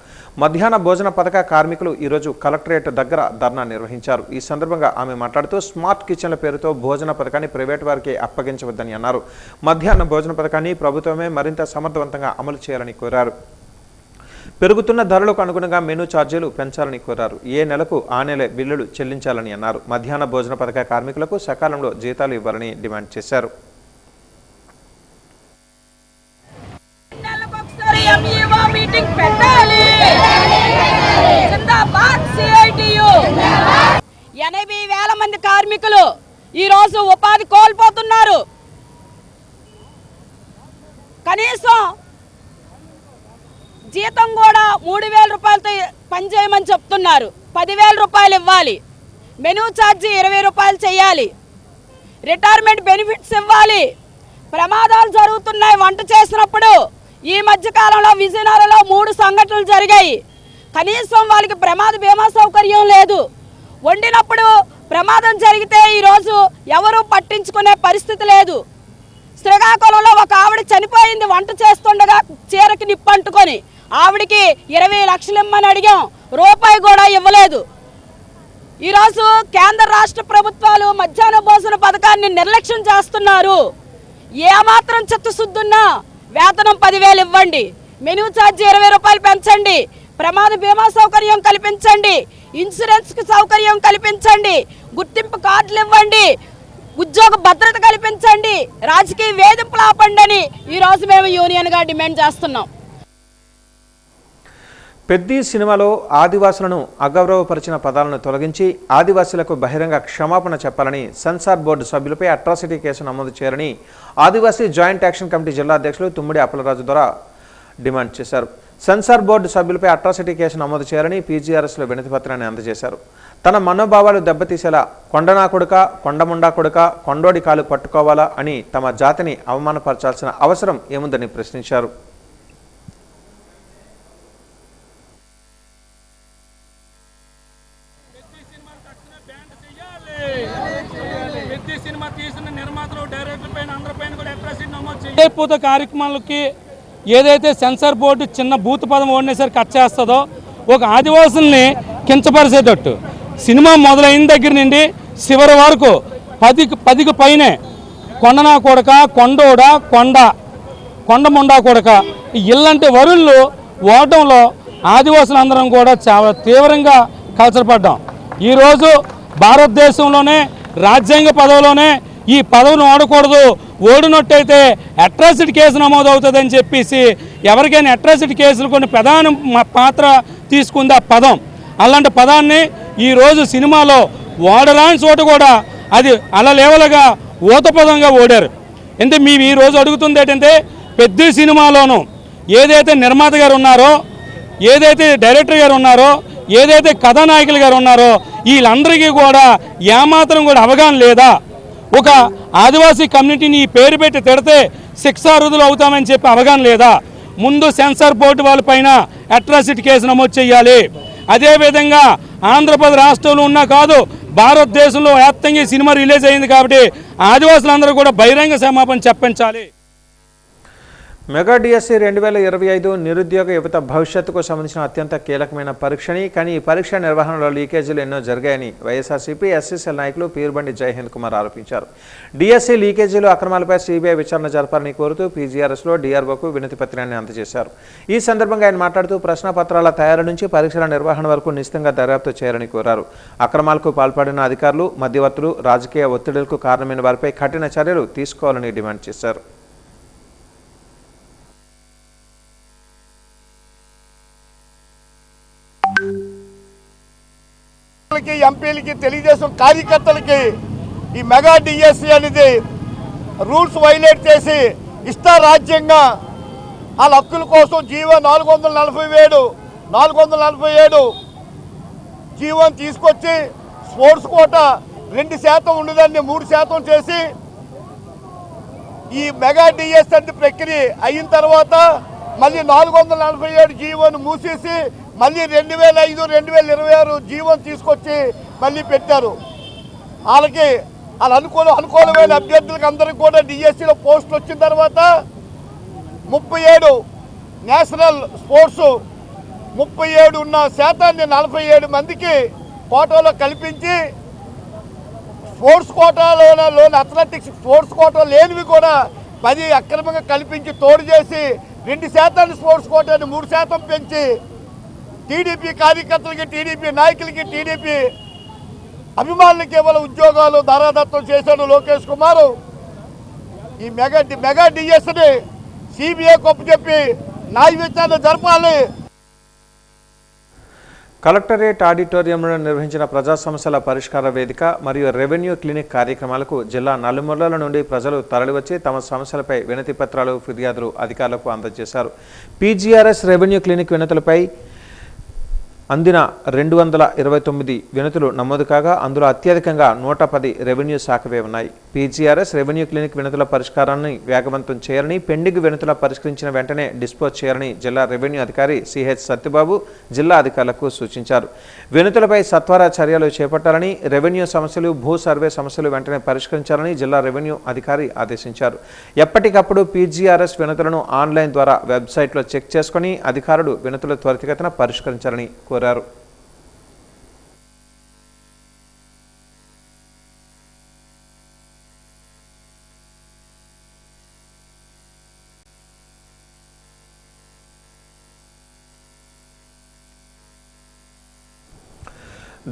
మధ్యాహ్న భోజన పథక కార్మికులు ఈరోజు కలెక్టరేట్ దగ్గర ధర్నా నిర్వహించారు. ఈ సందర్భంగా ఆమె మాట్లాడుతూ స్మార్ట్ కిచెన్ల పేరుతో భోజన పథకాన్ని ప్రైవేటు వారికి అప్పగించవద్దని అన్నారు. మధ్యాహ్న భోజన పథకాన్ని ప్రభుత్వమే మరింత సమర్థవంతంగా అమలు చేయాలని కోరారు. పెరుగుతున్న ధరలకు అనుగుణంగా మెనూ ఛార్జీలు పెంచాలని కోరారు. ఏ నెలకు ఆ నెలే బిల్లులు చెల్లించాలని అన్నారు. మధ్యాహ్న భోజన పథక కార్మికులకు సకాలంలో జీతాలు ఇవ్వాలని డిమాండ్ చేశారు. ఎంఈఓ మీటింగ్ పెట్టాలి. జిందాబాద్ సిఐటియు. 80,000 మంది కార్మికులు ఈ రోజు ఉపాధి కోల్పోతున్నారు. కనీసం జీతం కూడా 3,000 రూపాయలతో పనిచేయమని చెప్తున్నారు. 10,000 రూపాయలు ఇవ్వాలి. మెనూ ఛార్జీ 20 రూపాయలు చేయాలి. రిటైర్మెంట్ బెనిఫిట్స్ ఇవ్వాలి. ప్రమాదాలు జరుగుతున్నాయి వంట చేసినప్పుడు. ఈ మధ్య కాలంలో విజయనగరంలో 3 సంఘటనలు జరిగాయి. కనీసం వాళ్ళకి ప్రమాద బీమా సౌకర్యం లేదు. వండినప్పుడు ప్రమాదం జరిగితే ఈరోజు ఎవరూ పట్టించుకునే పరిస్థితి లేదు. శ్రీకాకుళంలో ఒక ఆవిడ చనిపోయింది వంట చేస్తుండగా చీరకి నిప్పంటుకొని. ఆవిడికి 20 లక్షలు ఇమ్మని అడిగాం, రూపాయి కూడా ఇవ్వలేదు. ఈరోజు కేంద్ర రాష్ట్ర ప్రభుత్వాలు మధ్యాహ్న భోజన పథకాన్ని నిర్లక్ష్యం చేస్తున్నారు. ఏమాత్రం చిత్తశుద్ధున్నా వేతనం 10,000 ఇవ్వండి, మెనూ ఛార్జీ 20 రూపాయలు పెంచండి, ప్రమాద బీమా సౌకర్యం కల్పించండి, ఇన్సూరెన్స్ కి సౌకర్యం కల్పించండి, గుర్తింపు కార్డులు ఇవ్వండి, ఉద్యోగ భద్రత కల్పించండి, రాజకీయ వేధింపులు ఆపండి అని ఈరోజు మేము యూనియన్గా డిమాండ్ చేస్తున్నాం. పెద్ది సినిమాలో ఆదివాసులను అగౌరవపరిచిన పదాలను తొలగించి ఆదివాసులకు బహిరంగ క్షమాపణ చెప్పాలని సెన్సార్ బోర్డు సభ్యులపై అట్రాసిటీ కేసు నమోదు చేయాలని ఆదివాసీ జాయింట్ యాక్షన్ కమిటీ జిల్లా అధ్యక్షులు తుమ్మిడి అప్పలరాజు ద్వారా డిమాండ్ చేశారు. సెన్సార్ బోర్డు సభ్యులపై అట్రాసిటీ కేసు నమోదు చేయాలని పీజీఆర్ఎస్లో వినతిపత్రాన్ని అందజేశారు. తన మనోభావాలు దెబ్బతీసేలా కొండనా కొడుక, కొండముండా కొడుక, కొండోడి కాలు పట్టుకోవాలా అని తమ జాతిని అవమానపరచాల్సిన అవసరం ఏముందని ప్రశ్నించారు. పూత కార్యక్రమాలకి ఏదైతే సెన్సార్ బోర్డు చిన్న బూత్ పదం ఓడినేసరికి కట్ చేస్తుందో ఒక ఆదివాసుల్ని కించపరిచేటట్టు సినిమా మొదలైన దగ్గర నుండి చివరి వరకు 10కి పైనే కొండనా కొడక, కొండోడ, కొండముండా కొడక ఇల్లంటి వరుళ్ళు ఓడటంలో ఆదివాసులందరం కూడా చాలా తీవ్రంగా కలచపడ్డాం. ఈరోజు భారతదేశంలోనే రాజ్యాంగ పదవిలోనే ఈ పదవిని ఓడకూడదు, ఓడినట్టయితే అట్రాసిటీ కేసు నమోదు అవుతుందని చెప్పేసి ఎవరికైనా అట్రాసిటీ కేసులు కొన్ని ప్రధాన పాత్ర తీసుకుంది ఆ పదం. అలాంటి పదాన్ని ఈరోజు సినిమాలో ఓడరాని చోట కూడా అది అలా లేవలుగా ఊత పదంగా ఓడారు. అంటే మేము ఈరోజు అడుగుతుంది ఏంటంటే పెద్ద సినిమాలోనూ ఏదైతే నిర్మాత గారు ఉన్నారో, ఏదైతే డైరెక్టర్ గారు ఉన్నారో, ఏదైతే కథానాయకులు గారు ఉన్నారో వీళ్ళందరికీ కూడా ఏమాత్రం కూడా అవగాహన లేదా? ఒక ఆదివాసీ కమ్యూనిటీని పేరు పెట్టి తిడితే శిక్షార్హులు అవుతామని చెప్పి అవగాహన లేదా? ముందు సెన్సార్ బోర్డు వాళ్ళపైన అట్రాసిటీ కేసు నమోదు చేయాలి. అదేవిధంగా ఆంధ్రప్రదేశ్ రాష్ట్రంలో ఉన్నా కాదు భారతదేశంలో వ్యాప్తంగా సినిమా రిలీజ్ అయింది కాబట్టి ఆదివాసులందరూ కూడా బహిరంగ క్షమాపణ చెప్పించాలి. మెగా డిఎస్సి 2025 నిరుద్యోగ యువత భవిష్యత్తుకు సంబంధించిన అత్యంత కీలకమైన పరీక్షని, కానీ ఈ పరీక్ష నిర్వహణలో లీకేజీలు ఎన్నో జరిగాయని వైఎస్ఆర్సీపీ ఎస్సీసీఎల్ నాయకులు పీర్బండి జయహింద్ కుమార్ ఆరోపించారు. డిఎస్సి లీకేజీలు అక్రమాలపై సిబిఐ విచారణ జరపాలని కోరుతూ పీజీఆర్ఎస్లో డిఆర్ఓకు వినతి పత్రాన్ని అందజేశారు. ఈ సందర్భంగా ఆయన మాట్లాడుతూ ప్రశ్నపత్రాల తయారు నుంచి పరీక్షల నిర్వహణ వరకు నిశ్చితంగా దర్యాప్తు చేయాలని కోరారు. అక్రమాలకు పాల్పడిన అధికారులు, మధ్యవర్తులు, రాజకీయ ఒత్తిడులకు కారణమైన వారిపై కఠిన చర్యలు తీసుకోవాలని డిమాండ్ చేశారు. ఎంపీలకి, తెలుగుదేశం కార్యకర్తలకి ఈ మెగా డిఎస్సి అనేది రూల్స్ వైలేట్ చేసి ఇష్టారాజ్యంగా వాళ్ళ హక్కుల కోసం జీవో 447 జీవోని తీసుకొచ్చి స్పోర్ట్స్ కోట 2% ఉండదాన్ని 3% చేసి ఈ మెగా డిఎస్సి అంటే ప్రక్రియ అయిన తర్వాత మళ్ళీ 447 జీవోని మూసేసి మళ్ళీ 2005, 2026 జీవోని తీసుకొచ్చి మళ్ళీ పెట్టారు. వాళ్ళకి వాళ్ళ అనుకూలమైన అభ్యర్థులకు అందరికీ కూడా డిఎస్సిలో పోస్టులు వచ్చిన తర్వాత 37 నేషనల్ స్పోర్ట్స్ 37 ఉన్న శాతాన్ని 47 మందికి కోటాలో కల్పించి స్పోర్ట్స్ కోటాలోని అథ్లెటిక్స్ స్పోర్ట్స్ కోటా లేనివి కూడా 10 అక్రమంగా కల్పించి తోడు చేసి 2% స్పోర్ట్స్ కోటాని 3% పెంచి టీడీపీ కార్యకర్తలకి, టీడీపీ నాయకులకి, టీడీపీ అభిమానులకి కేవలం ఉద్యోగాలు ధారాదత్తం చేశాడు లోకేష్ కుమార్. ఈ మెగా డిఎస్ని సిబిఐ కొప్పు చెప్పి న్యాయ విచారణ జరపాలి. కలెక్టరేట్ ఆడిటోరియంలో నిర్వహించిన ప్రజా సమస్యల పరిష్కార వేదిక మరియు రెవెన్యూ క్లినిక్ కార్యక్రమాలకు జిల్లా నలుమూలల నుండి ప్రజలు తరలివచ్చి తమ సమస్యలపై వినతి పత్రాలు, ఫిర్యాదులు అధికారులకు అందజేశారు. పీజీఆర్ఎస్ రెవెన్యూ క్లినిక్ వినతులపై అందిన 229 వినతులు నమోదు కాగా అందులో అత్యధికంగా 110 రెవెన్యూ శాఖవే ఉన్నాయి. పీజీఆర్ఎస్ రెవెన్యూ క్లినిక్ వినతుల పరిష్కారాన్ని వేగవంతం చేయాలని, పెండింగ్ వినతుల పరిష్కరించిన వెంటనే డిస్పోజ్ చేయాలని జిల్లా రెవెన్యూ అధికారి సిహెచ్ సత్యబాబు జిల్లా అధికారులకు సూచించారు. వినతులపై సత్వర చర్యలు చేపట్టాలని, రెవెన్యూ సమస్యలు, భూ సర్వే సమస్యలు వెంటనే పరిష్కరించాలని జిల్లా రెవెన్యూ అధికారి ఆదేశించారు. ఎప్పటికప్పుడు పీజీఆర్ఎస్ వినతులను ఆన్లైన్ ద్వారా వెబ్సైట్లో చెక్ చేసుకుని అధికారులు వినతులు త్వరితగతిన పరిష్కరించాలని కోరారు.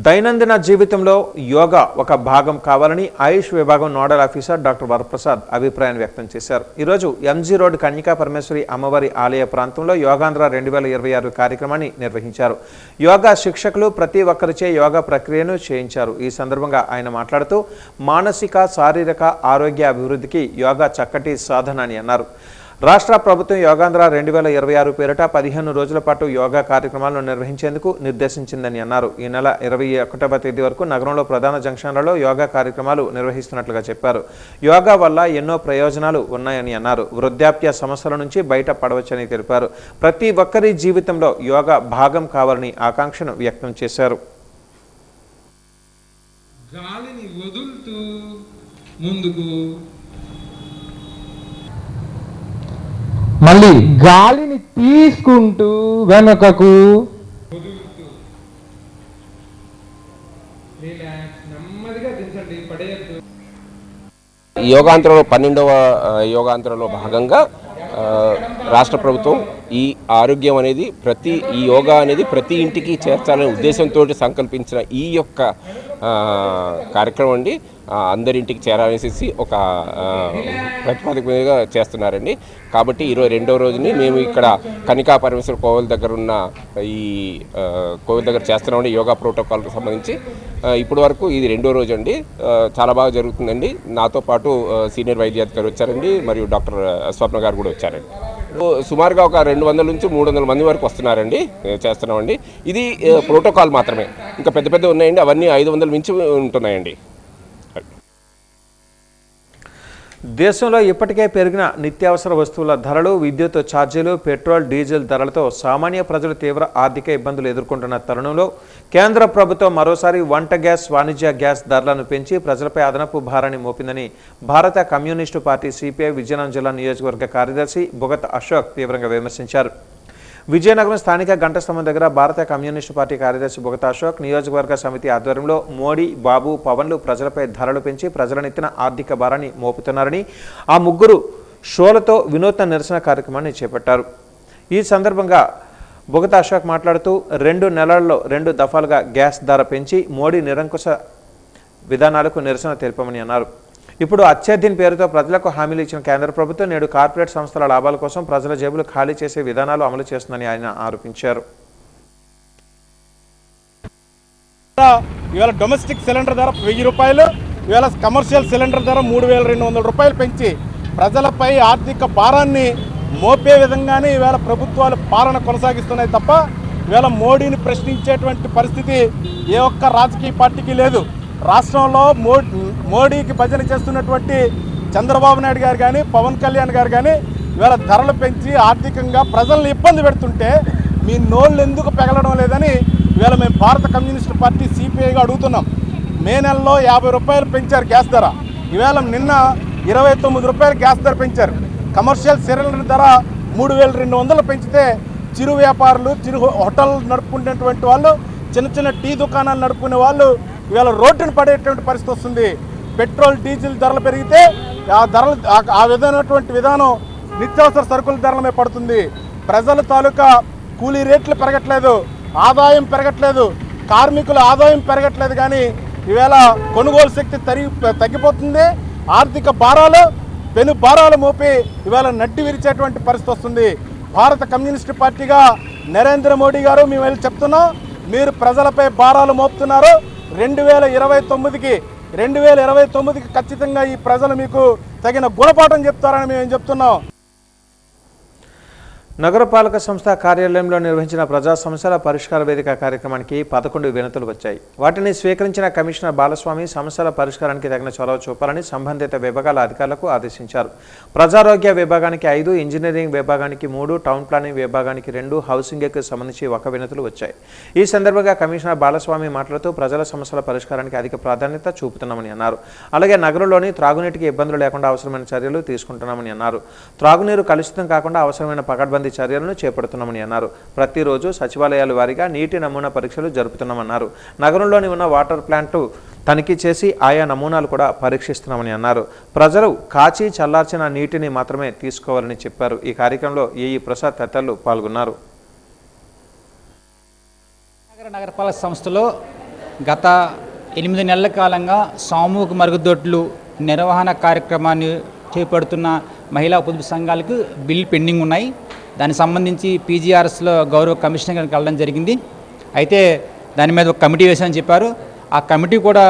దైనందిన జీవితంలో యోగా ఒక భాగం కావాలని ఆయుష్ విభాగం నోడల్ ఆఫీసర్ డాక్టర్ వరప్రసాద్ అభిప్రాయం వ్యక్తం చేశారు. ఈరోజు ఎంజీ రోడ్ కన్యకా పరమేశ్వరి అమ్మవారి ఆలయ ప్రాంతంలో యోగాంధ్ర 2026 కార్యక్రమాన్ని నిర్వహించారు. యోగా శిక్షకులు ప్రతి ఒక్కరిచే యోగా ప్రక్రియను చేయించారు. ఈ సందర్భంగా ఆయన మాట్లాడుతూ మానసిక, శారీరక ఆరోగ్య అభివృద్ధికి యోగా చక్కటి సాధన అని అన్నారు. రాష్ట్ర ప్రభుత్వం యోగాంధ్ర 2026 పేరిట 15 రోజుల పాటు యోగా కార్యక్రమాలను నిర్వహించేందుకు నిర్దేశించిందని అన్నారు. ఈ నెల 21వ తేదీ వరకు నగరంలో ప్రధాన జంక్షన్లలో యోగా కార్యక్రమాలు నిర్వహిస్తున్నట్లుగా చెప్పారు. యోగా వల్ల ఎన్నో ప్రయోజనాలు ఉన్నాయని అన్నారు. వృద్ధాప్య సమస్యల నుంచి బయటపడవచ్చని తెలిపారు. ప్రతి ఒక్కరి జీవితంలో యోగా భాగం కావాలని ఆకాంక్షను వ్యక్తం చేశారు. గాలిని వదులుతూ ముందుకు, మళ్ళీ గాలిని తీసుకుంటూ వెనుకకు, నెమ్మదిగా దించండి, పడేయద్దు. యోగాంధ్రలో 12వ యోగాంధ్రలో భాగంగా రాష్ట్ర ప్రభుత్వం ఈ ఆరోగ్యం అనేది ఈ యోగా అనేది ప్రతి ఇంటికి చేర్చాలనే ఉద్దేశంతో సంకల్పించిన ఈ యొక్క కార్యక్రమం అండి అందరింటికి చేరాలనేసి ఒక ప్రతిపాదికగా చేస్తున్నారండి. కాబట్టి ఈరోజు 2వ రోజుని మేము ఇక్కడ కనికా పరమేశ్వర కోవిల్ దగ్గర ఉన్న ఈ కోవిల్ దగ్గర చేస్తున్నామండి యోగా ప్రోటోకాల్కి సంబంధించి. ఇప్పటి వరకు ఇది 2వ రోజు అండి. చాలా బాగా జరుగుతుందండి. నాతో పాటు సీనియర్ వైద్యాధికారి వచ్చారండి, మరియు డాక్టర్ స్వప్న గారు కూడా వచ్చారండి. సుమారుగా ఒక 200 నుంచి 300 మంది వరకు వస్తున్నారండి, చేస్తున్నామండి. ఇది ప్రోటోకాల్ మాత్రమే, ఇంకా పెద్ద పెద్ద ఉన్నాయండి, అవన్నీ 500 మించి ఉంటున్నాయండి. దేశంలో ఇప్పటికే పెరిగిన నిత్యావసర వస్తువుల ధరలు, విద్యుత్ ఛార్జీలు, పెట్రోల్, డీజిల్ ధరలతో సామాన్య ప్రజలు తీవ్ర ఆర్థిక ఇబ్బందులు ఎదుర్కొంటున్న తరుణంలో కేంద్ర ప్రభుత్వం మరోసారి వంట గ్యాస్, వాణిజ్య గ్యాస్ ధరలను పెంచి ప్రజలపై అదనపు భారాన్ని మోపిందని భారత కమ్యూనిస్టు పార్టీ సిపిఐ విజయనగరం జిల్లా నియోజకవర్గ కార్యదర్శి బొగత్ అశోక్ తీవ్రంగా విమర్శించారు. విజయనగరం స్థానిక గంటస్తంభం దగ్గర భారత కమ్యూనిస్టు పార్టీ కార్యదర్శి బొగత్ అశోక్ నియోజకవర్గ సమితి ఆధ్వర్యంలో మోడీ, బాబు, పవన్లు ప్రజలపై ధరలు పెంచి ప్రజలనెత్తిన ఆర్థిక భారాన్ని మోపుతున్నారని ఆ ముగ్గురు షోలతో వినూత్న నిరసన కార్యక్రమాన్ని చేపట్టారు. ఈ సందర్భంగా బొగత్ అశోక్ మాట్లాడుతూ 2 నెలల్లో 2 దఫాలుగా గ్యాస్ ధర పెంచి మోడీ నిరంకుశ విధానాలకు నిరసన తెలిపామని అన్నారు. ఇప్పుడు అత్యధిక పేరుతో ప్రజలకు హామీలు ఇచ్చిన కేంద్ర ప్రభుత్వం నేడు కార్పొరేట్ సంస్థల లాభాల కోసం ప్రజల జేబులు ఖాళీ చేసే విధానాలు అమలు చేస్తుందని ఆయన ఆరోపించారు. ఇవాళ డొమెస్టిక్ సిలిండర్ ధర 1000 రూపాయలు, ఇవాళ కమర్షియల్ సిలిండర్ ధర 3200 రూపాయలు పెంచి ప్రజలపై ఆర్థిక భారాన్ని మోపే విధంగానే ఇవాళ ప్రభుత్వాలు పాలన కొనసాగిస్తున్నాయి తప్ప ఇవాళ మోడీని ప్రశ్నించేటువంటి పరిస్థితి ఏ ఒక్క రాజకీయ పార్టీకి లేదు. రాష్ట్రంలో మోడీకి భజన చేస్తున్నటువంటి చంద్రబాబు నాయుడు గారు కానీ, పవన్ కళ్యాణ్ గారు కానీ ఇవాళ ధరలు పెంచి ఆర్థికంగా ప్రజల్ని ఇబ్బంది పెడుతుంటే మీ నోళ్ళు ఎందుకు పెగలడం లేదని ఇవాళ మేము భారత కమ్యూనిస్టు పార్టీ సిపిఐగా అడుగుతున్నాం. మే నెలలో 50 రూపాయలు పెంచారు గ్యాస్ ధర, ఇవాళ నిన్న 29 రూపాయలు గ్యాస్ ధర పెంచారు. కమర్షియల్ సిలిండర్ ధర 3200 పెంచితే చిరు వ్యాపారులు, చిరు హోటల్ నడుపుకునేటువంటి వాళ్ళు, చిన్న చిన్న టీ దుకాణాలు నడుపుకునే వాళ్ళు ఇవాళ రోడ్డును పడేటువంటి పరిస్థితి వస్తుంది. పెట్రోల్, డీజిల్ ధరలు పెరిగితే ఆ ధరలు ఆ విధమైనటువంటి విధానం నిత్యావసర సరుకుల ధరలమే పడుతుంది. ప్రజల తాలూకా కూలీ రేట్లు పెరగట్లేదు, ఆదాయం పెరగట్లేదు, కార్మికుల ఆదాయం పెరగట్లేదు, కానీ ఈవేళ కొనుగోలు శక్తి తగ్గిపోతుంది. ఆర్థిక భారాలు, పెను భారాలు మోపి ఇవాళ నడ్డి విరిచేటువంటి పరిస్థితి వస్తుంది. భారత కమ్యూనిస్ట్ పార్టీగా నరేంద్ర మోడీ గారు మేము వెళ్ళి చెప్తున్నాం, మీరు ప్రజలపై భారాలు మోపుతున్నారు. 2029కి ఖచ్చితంగా ఈ ప్రజలు మీకు తగిన గుణపాఠం చెప్తారని మేము చెప్తున్నాం. నగరపాలక సంస్థ కార్యాలయంలో నిర్వహించిన ప్రజా సమస్యల పరిష్కార వేదిక కార్యక్రమానికి 11 వినతులు వచ్చాయి. వాటిని స్వీకరించిన కమిషనర్ బాలస్వామి సమస్యల పరిష్కారానికి తగిన చొరవ చూపాలని సంబంధిత విభాగాల అధికారులకు ఆదేశించారు. ప్రజారోగ్య విభాగానికి 5, ఇంజనీరింగ్ విభాగానికి 3, టౌన్ ప్లానింగ్ విభాగానికి 2, హౌసింగ్కి సంబంధించి 1 వినతులు వచ్చాయి. ఈ సందర్భంగా కమిషనర్ బాలస్వామి మాట్లాడుతూ ప్రజల సమస్యల పరిష్కారానికి అధిక ప్రాధాన్యత చూపుతున్నామని అన్నారు. అలాగే నగరంలోని త్రాగునీటికి ఇబ్బందులు లేకుండా అవసరమైన చర్యలు తీసుకుంటున్నామని అన్నారు. త్రాగునీరు కలుషితం కాకుండా అవసరమైన పకడ్బందీ చర్యలను చేపడుతున్నామని అన్నారు. ప్రతిరోజు సచివాలయాల వారీగా నీటి నమూనా పరీక్షలు జరుపుతున్నామన్నారు. నగరంలోని ఉన్న వాటర్ ప్లాంట్ తనిఖీ చేసి ఆయా నమూనాలు కూడా పరీక్షిస్తున్నామని అన్నారు. ప్రజలు కాచి చల్లార్చిన నీటిని మాత్రమే తీసుకోవాలని చెప్పారు. ఈ కార్యక్రమంలో ఏఈ ప్రసాద్ తదితరులు పాల్గొన్నారు. నగరపాలక సంస్థలో గత 8 నెలల కాలంగా సామూహిక మరుగుదొడ్లు నిర్వహణ కార్యక్రమాన్ని చేపడుతున్న మహిళా పొదుపు సంఘాలకు బిల్ పెండింగ్ ఉన్నాయి. దానికి సంబంధించి పీజీఆర్ఎస్లో గౌరవ కమిషనర్ గారికి వెళ్ళడం జరిగింది. అయితే దాని మీద ఒక కమిటీ వేసామని చెప్పారు. ఆ కమిటీ కూడా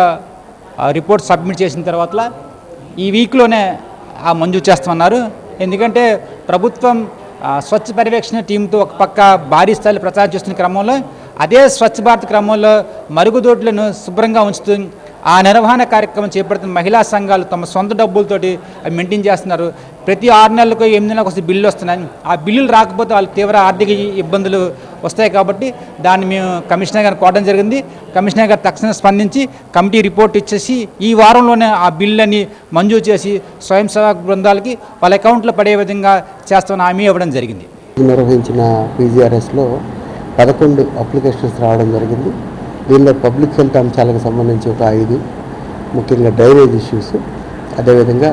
రిపోర్ట్ సబ్మిట్ చేసిన తర్వాత ఈ వీక్లోనే మంజూరు చేస్తామన్నారు. ఎందుకంటే ప్రభుత్వం స్వచ్ఛ పర్యవేక్షణ టీంతో ఒక పక్క భారీ స్థాయిలో ప్రచారం చేస్తున్న క్రమంలో అదే స్వచ్ఛ భారత్ క్రమంలో మరుగుదొడ్లను శుభ్రంగా ఉంచుతూ ఆ నిర్వహణ కార్యక్రమం చేపడుతున్న మహిళా సంఘాలు తమ సొంత డబ్బులతోటి మెయింటైన్ చేస్తున్నారు. ప్రతి 6 నెలలకు 8 నెలలకు వస్తే బిల్లు వస్తున్నాయి. ఆ బిల్లులు రాకపోతే వాళ్ళు తీవ్ర ఆర్థిక ఇబ్బందులు వస్తాయి. కాబట్టి దాన్ని మేము కమిషనర్ గారిని కోరడం జరిగింది. కమిషనర్ గారు తక్షణం స్పందించి కమిటీ రిపోర్ట్ ఇచ్చేసి ఈ వారంలోనే ఆ బిల్లుని మంజూరు చేసి స్వయం సేవక బృందాలకి వాళ్ళ అకౌంట్లో పడే విధంగా చేస్తామని హామీ ఇవ్వడం జరిగింది. నిర్వహించిన పీజీఆర్ఎస్లో 11 అప్లికేషన్స్ రావడం జరిగింది. దీనిలో పబ్లిక్ హెల్త్ అంశాలకు సంబంధించి ఒక 5, ముఖ్యంగా డ్రైనేజ్ ఇష్యూస్, అదేవిధంగా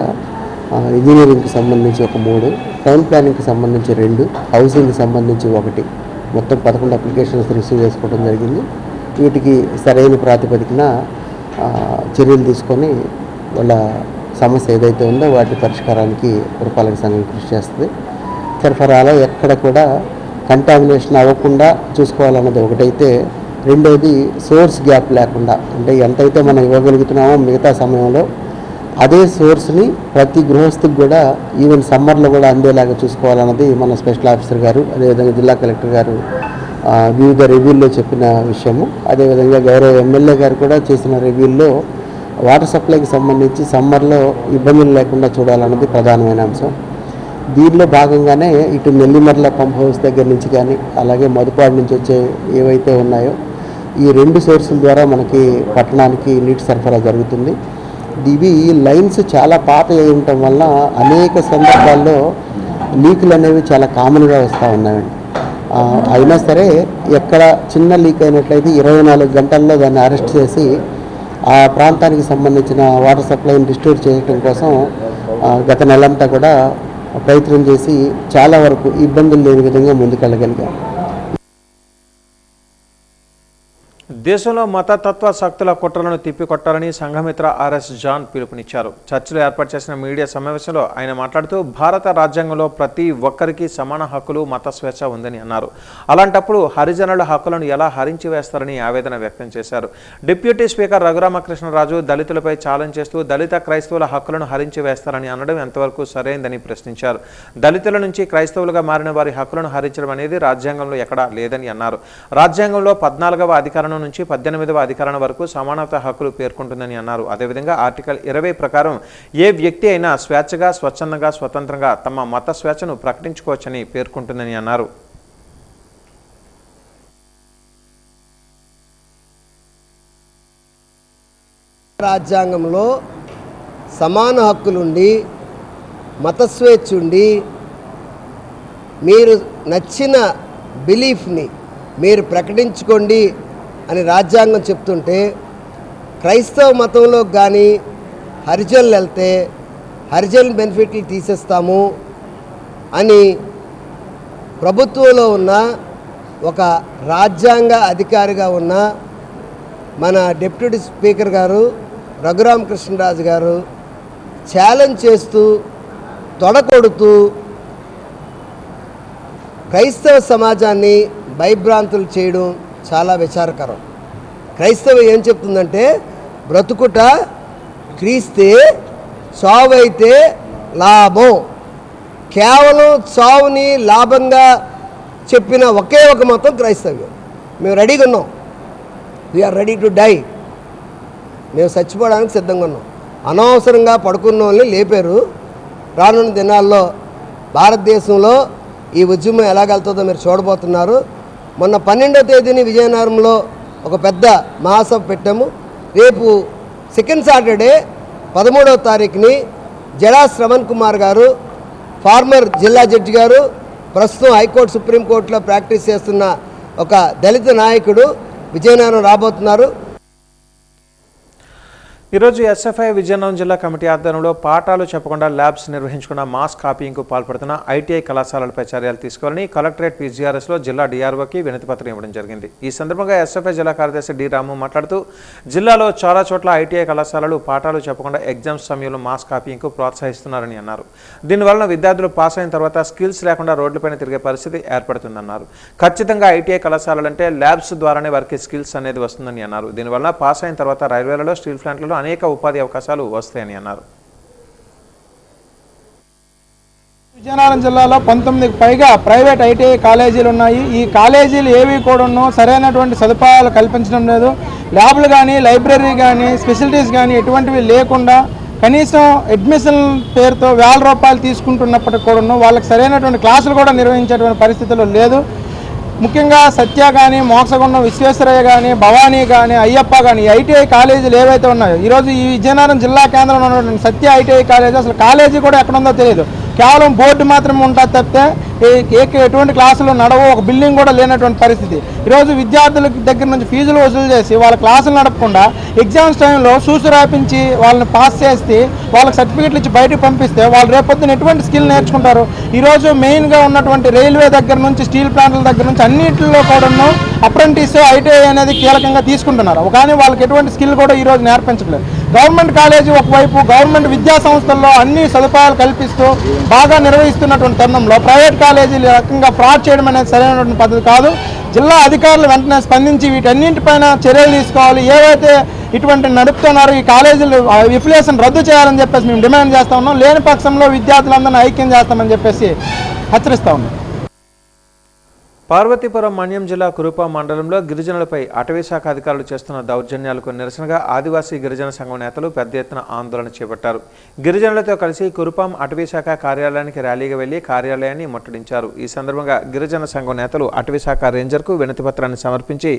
ఇంజనీరింగ్కి సంబంధించి ఒక 3, టౌన్ ప్లానింగ్కి సంబంధించి 2, హౌసింగ్కి సంబంధించి 1, మొత్తం 11 అప్లికేషన్స్ రిసీవ్ చేసుకోవడం జరిగింది. వీటికి సరైన ప్రాతిపదికన చర్యలు తీసుకొని వాళ్ళ సమస్య ఏదైతే ఉందో వాటి పరిష్కారానికి పురపాలక సంఘం కృషి చేస్తుంది. సరఫరాలో ఎక్కడ కూడా కంటామినేషన్ అవ్వకుండా చూసుకోవాలన్నది ఒకటైతే, రెండోది సోర్స్ గ్యాప్ లేకుండా, అంటే ఎంతైతే మనం ఇవ్వగలుగుతున్నామో మిగతా సమయంలో అదే సోర్స్ని ప్రతి గృహస్థుకి కూడా ఈవెన్ సమ్మర్లో కూడా అందేలాగా చూసుకోవాలన్నది మన స్పెషల్ ఆఫీసర్ గారు, అదేవిధంగా జిల్లా కలెక్టర్ గారు వివిధ రివ్యూల్లో చెప్పిన విషయము. అదేవిధంగా గౌరవ ఎమ్మెల్యే గారు కూడా చేసిన రివ్యూల్లో వాటర్ సప్లైకి సంబంధించి సమ్మర్లో ఇబ్బందులు లేకుండా చూడాలన్నది ప్రధానమైన అంశం. దీనిలో భాగంగానే ఇటు నెల్లిమర్ల పంప్ హౌస్ దగ్గర నుంచి కానీ అలాగే మధుపాడు నుంచి వచ్చే ఏవైతే ఉన్నాయో ఈ 2 సోర్సుల ద్వారా మనకి పట్టణానికి నీటి సరఫరా జరుగుతుంది. ఇవి లైన్స్ చాలా పాత అయి ఉండటం వల్ల అనేక సందర్భాల్లో లీకులు అనేవి చాలా కామన్గా వస్తూ ఉన్నాయండి. అయినా సరే ఎక్కడ చిన్న లీక్ అయినట్లయితే 24 గంటల్లో దాన్ని అరెస్ట్ చేసి ఆ ప్రాంతానికి సంబంధించిన వాటర్ సప్లైని రిస్టోర్ చేయడం కోసం గత నెలంతా కూడా ప్రయత్నం చేసి చాలా వరకు ఇబ్బందులు లేని విధంగా ముందుకెళ్ళగలిగాం. దేశంలో మతతత్వ శక్తుల కుట్రలను తిప్పికొట్టాలని సంఘమిత్ర ఆర్ఎస్ జాన్ పిలుపునిచ్చారు. చర్చిలో ఏర్పాటు చేసిన మీడియా సమావేశంలో ఆయన మాట్లాడుతూ భారత రాజ్యాంగంలో ప్రతి ఒక్కరికి సమాన హక్కులు, మత స్వేచ్ఛ ఉందని అన్నారు. అలాంటప్పుడు హరిజనుల హక్కులను ఎలా హరించి వేస్తారని ఆవేదన వ్యక్తం చేశారు. డిప్యూటీ స్పీకర్ రఘురామకృష్ణరాజు దళితులపై ఛాలెంజ్ చేస్తూ దళిత క్రైస్తవుల హక్కులను హరించి వేస్తారని అనడం ఎంతవరకు సరైందని ప్రశ్నించారు. దళితుల నుంచి క్రైస్తవులుగా మారిన వారి హక్కులను హరించడం అనేది రాజ్యాంగంలో ఎక్కడా లేదని అన్నారు. రాజ్యాంగంలో 14వ అధికరణం నుంచి 18వ అధికరణం వరకు సమానత హక్కులు పేర్కొంటుందని అన్నారు. అదేవిధంగా ఆర్టికల్ 20 ప్రకారం ఏ వ్యక్తి అయినా స్వేచ్ఛగా, స్వచ్ఛందంగా, స్వతంత్రంగా తమ మత స్వేచ్ఛను ప్రకటించుకోవచ్చని పేర్కొంటుందని అన్నారు. రాజ్యాంగంలో సమాన హక్కులుండి, మత స్వేచ్ఛ ఉండి, మీరు నచ్చిన బిలీఫ్ని మీరు ప్రకటించుకోండి అని రాజ్యాంగం చెప్తుంటే, క్రైస్తవ మతంలో కానీ హరిజనులు వెళ్తే హరిజన్ బెనిఫిట్లు తీసేస్తాము అని ప్రభుత్వంలో ఉన్న ఒక రాజ్యాంగ అధికారిగా ఉన్న మన డిప్యూటీ స్పీకర్ గారు రఘురామకృష్ణరాజు గారు ఛాలెంజ్ చేస్తూ, తొడకొడుతూ క్రైస్తవ సమాజాన్ని భయభ్రాంతులు చేయడం చాలా విచారకరం. క్రైస్తవం ఏం చెప్తుందంటే బ్రతుకుట క్రీస్తే, చావైతే లాభం. కేవలం చావుని లాభంగా చెప్పిన ఒకే ఒక మతం క్రైస్తవ్యం. మేము రెడీగా ఉన్నాం, వీఆర్ రెడీ టు డై. మేము చచ్చిపోవడానికి సిద్ధంగా ఉన్నాం. అనవసరంగా పడుకున్న వాళ్ళని లేపారు. రానున్న దినాల్లో భారతదేశంలో ఈ ఉద్యమం ఎలాగెళ్తుందో మీరు చూడబోతున్నారు. మొన్న 12వ తేదీని విజయనగరంలో ఒక పెద్ద మహాసభ పెట్టాము. రేపు సెకండ్ సాటర్డే 13వ తారీఖుని జడా శ్రవణ్ కుమార్ గారు, ఫార్మర్ జిల్లా జడ్జి గారు, ప్రస్తుతం హైకోర్టు సుప్రీంకోర్టులో ప్రాక్టీస్ చేస్తున్న ఒక దళిత నాయకుడు విజయనగరం రాబోతున్నారు. ఈరోజు ఎస్ఎఫ్ఐ విజయనగరం జిల్లా కమిటీ ఆధ్వర్యంలో పాఠాలు చెప్పకుండా ల్యాబ్స్ నిర్వహించుకున్న మాస్ కాపీయింగ్కు పాల్పడుతున్న ఐటీఐ కళాశాలలపై చర్యలు తీసుకోవాలని కలెక్టరేట్ పీజీఆర్ఎస్లో జిల్లా డిఆర్ఓకి వినతిపత్రం ఇవ్వడం జరిగింది. ఈ సందర్భంగా ఎస్ఎఫ్ఐ జిల్లా కార్యదర్శి డి రాము మాట్లాడుతూ జిల్లాలో చాలా చోట్ల ఐటీఐ కళాశాలలు పాఠాలు చెప్పకుండా ఎగ్జామ్స్ సమయంలో మాస్ కాపీయింగ్కు ప్రోత్సహిస్తున్నారని అన్నారు. దీనివలన విద్యార్థులు పాస్ అయిన తర్వాత స్కిల్స్ లేకుండా రోడ్లపైన తిరిగే పరిస్థితి ఏర్పడుతుందన్నారు. ఖచ్చితంగా ఐటీఐ కళాశాలలంటే ల్యాబ్స్ ద్వారానే వారికి స్కిల్స్ అనేది వస్తుందని అన్నారు. దీనివలన పాస్ అయిన తర్వాత రైల్వేలలో, స్టీల్ ప్లాంట్లలో అనేక ఉపాధి అవకాశాలు వస్తాయని అన్నారు. విజయనగరం జిల్లాలో 19కి పైగా ప్రైవేట్ ఐటీఐ కాలేజీలు ఉన్నాయి. ఈ కాలేజీలు ఏవి కూడా సరైనటువంటి సదుపాయాలు కల్పించడం లేదు. ల్యాబ్లు కానీ, లైబ్రరీ కానీ, ఫెసిలిటీస్ కానీ ఎటువంటివి లేకుండా కనీసం అడ్మిషన్ పేరుతో ₹1000 తీసుకుంటున్నప్పటికి కూడా వాళ్ళకి సరైనటువంటి క్లాసులు కూడా నిర్వహించేటువంటి పరిస్థితుల్లో లేదు. ముఖ్యంగా సత్య కానీ, మోక్షగుండం విశ్వేశ్వరయ్య కానీ, భవానీ కానీ, అయ్యప్ప కానీ ఐటీఐ కాలేజీలు ఏవైతే ఉన్నాయో ఈరోజు ఈ విజయనగరం జిల్లా కేంద్రంలో ఉన్నటువంటి సత్య ఐటీఐ కాలేజీ అసలు కాలేజీ కూడా ఎక్కడుందో తెలియదు. కేవలం బోర్డు మాత్రమే ఉంటుంది తప్పితే ఎటువంటి క్లాసులు నడవు, ఒక బిల్డింగ్ కూడా లేనటువంటి పరిస్థితి. ఈరోజు విద్యార్థుల దగ్గర నుంచి ఫీజులు వసూలు చేసి వాళ్ళ క్లాసులు నడపకుండా ఎగ్జామ్స్ టైంలో చూసి రాపించి వాళ్ళని పాస్ చేస్తే వాళ్ళకి సర్టిఫికెట్లు ఇచ్చి బయటకు పంపిస్తే వాళ్ళు రేపొద్దున ఎటువంటి స్కిల్ నేర్చుకుంటారు. ఈరోజు మెయిన్గా ఉన్నటువంటి రైల్వే దగ్గర నుంచి, స్టీల్ ప్లాంట్ల దగ్గర నుంచి అన్నింటిలో కూడా అప్రెంటిస్ ఐటీఐ అనేది కీలకంగా తీసుకుంటున్నారు. కానీ వాళ్ళకి ఎటువంటి స్కిల్ కూడా ఈరోజు నేర్పించట్లేదు. గవర్నమెంట్ కాలేజీ ఒకవైపు గవర్నమెంట్ విద్యా సంస్థల్లో అన్ని సదుపాయాలు కల్పిస్తూ బాగా నిర్వహిస్తున్నటువంటి తరుణంలో ప్రైవేట్ కాలేజీలు రకంగా ఫ్రాడ్ చేయడం అనేది సరైనటువంటి పద్ధతి కాదు. జిల్లా అధికారులు వెంటనే స్పందించి వీటన్నింటిపైన చర్యలు తీసుకోవాలి. ఏవైతే ఇటువంటి నడుపుతున్నారో ఈ కాలేజీలు విఫిలియేషన్ రద్దు చేయాలని చెప్పేసి మేము డిమాండ్ చేస్తా ఉన్నాం. లేని పక్షంలో విద్యార్థులందరినీ ఐక్యం చేస్తామని చెప్పేసి హెచ్చరిస్తా ఉన్నాం. పార్వతీపురం మన్యం జిల్లా కురుపా మండలంలో గిరిజనులపై అటవీశాఖ అధికారులు చేస్తున్న దౌర్జన్యాలకు నిరసనగా ఆదివాసీ గిరిజన సంఘం నేతలు పెద్ద ఎత్తున ఆందోళన చేపట్టారు. గిరిజనులతో కలిసి కురుపాం అటవీశాఖ కార్యాలయానికి ర్యాలీగా వెళ్లి కార్యాలయాన్ని ముట్టడించారు. ఈ సందర్భంగా గిరిజన సంఘం నేతలు అటవీశాఖ రేంజర్కు వినతిపత్రాన్ని సమర్పించి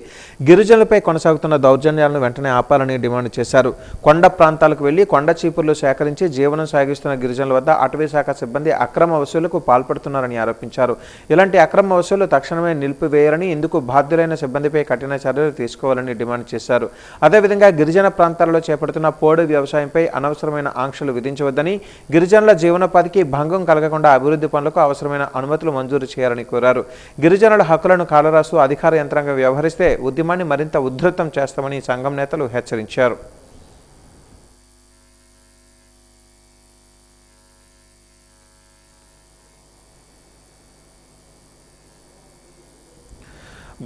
గిరిజనులపై కొనసాగుతున్న దౌర్జన్యాలను వెంటనే ఆపాలని డిమాండ్ చేశారు. కొండ ప్రాంతాలకు వెళ్లి కొండ చీపుర్లు సేకరించి జీవనం సాగిస్తున్న గిరిజనుల వద్ద అటవీశాఖ సిబ్బంది అక్రమ వసూలుకు పాల్పడుతున్నారని ఆరోపించారు. ఇలాంటి అక్రమ వసూలు తక్షణమే నిలిపివేయాలని, ఇందుకు బాధ్యులైన సిబ్బందిపై కఠిన చర్యలు తీసుకోవాలని డిమాండ్ చేశారు. అదేవిధంగా గిరిజన ప్రాంతాలలో చేపడుతున్న పోడు వ్యవసాయంపై అనవసరమైన ఆంక్షలు విధించవద్దని, గిరిజనుల జీవనోపాధికి భంగం కలగకుండా అభివృద్ధి పనులకు అవసరమైన అనుమతులు మంజూరు చేయాలని కోరారు. గిరిజనుల హక్కులను కాలరాస్తూ అధికార యంత్రాంగం వ్యవహరిస్తే ఉద్యమాన్ని మరింత ఉధృతం చేస్తామని సంఘం నేతలు హెచ్చరించారు.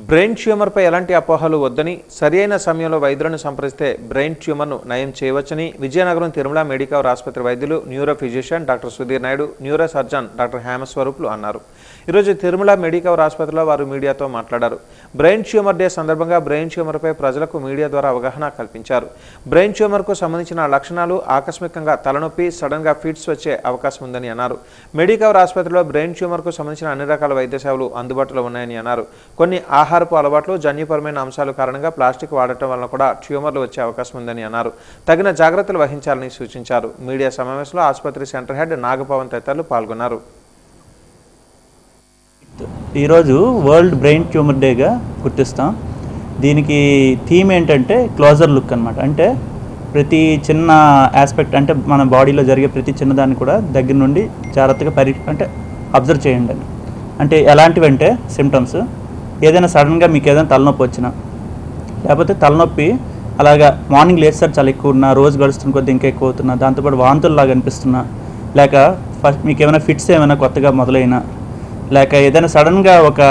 బ్రెయిన్ ట్యూమర్పై ఎలాంటి అపోహలు వద్దని, సరియైన సమయంలో వైద్యులను సంప్రదిస్తే బ్రెయిన్ ట్యూమర్ను నయం చేయవచ్చని విజయనగరం తిరుమల మెడికవర్ ఆసుపత్రి వైద్యులు neuro physician doctor Sudheer Naidu, neuro surgeon doctor హేమస్వరూపులు అన్నారు. ఈరోజు తిరుమల మెడికవర్ ఆసుపత్రిలో వారు మీడియాతో మాట్లాడారు. బ్రెయిన్ ట్యూమర్ డే సందర్భంగా బ్రెయిన్ ట్యూమర్పై ప్రజలకు మీడియా ద్వారా అవగాహన కల్పించారు. బ్రెయిన్ ట్యూమర్కు సంబంధించిన లక్షణాలు ఆకస్మికంగా తలనొప్పి, సడన్గా ఫిట్స్ వచ్చే అవకాశం ఉందని అన్నారు. మెడికవర్ ఆసుపత్రిలో బ్రెయిన్ ట్యూమర్కు సంబంధించిన అన్ని రకాల వైద్య సేవలు అందుబాటులో ఉన్నాయని అన్నారు. కొన్ని ఆహారపు అలవాట్లు, జన్యుపరమైన అంశాల కారణంగా ప్లాస్టిక్ వాడటం వలన కూడా ట్యూమర్లు వచ్చే అవకాశం ఉందని అన్నారు. తగిన జాగ్రత్తలు వహించాలని సూచించారు. మీడియా సమావేశంలో ఆసుపత్రి సెంటర్ హెడ్ నాగపవన్ తదితరులు పాల్గొన్నారు. ఈరోజు వరల్డ్ బ్రెయిన్ ట్యూమర్ డేగా గుర్తిస్తాం. దీనికి థీమ్ ఏంటంటే క్లోజర్ లుక్ అనమాట. అంటే ప్రతి చిన్న ఆస్పెక్ట్, అంటే మన బాడీలో జరిగే ప్రతి చిన్నదాన్ని కూడా దగ్గర నుండి జాగ్రత్తగా అబ్జర్వ్ చేయండి అని. అంటే ఎలాంటివి అంటే సిమ్టమ్స్, ఏదైనా సడన్గా మీకు ఏదైనా తలనొప్పి వచ్చినా, లేకపోతే తలనొప్పి అలాగా మార్నింగ్ లేస్తారు చాలా ఎక్కువ ఉన్నా, రోజు గడుస్తున్న కొద్ది ఇంకా ఎక్కువ అవుతున్నా, దాంతోపాటు వాంతుల్లాగా అనిపిస్తున్నా, లేక ఫస్ట్ మీకు ఏమైనా ఫిట్స్ ఏమైనా కొత్తగా మొదలైనా, లేక ఏదైనా సడన్గా ఒక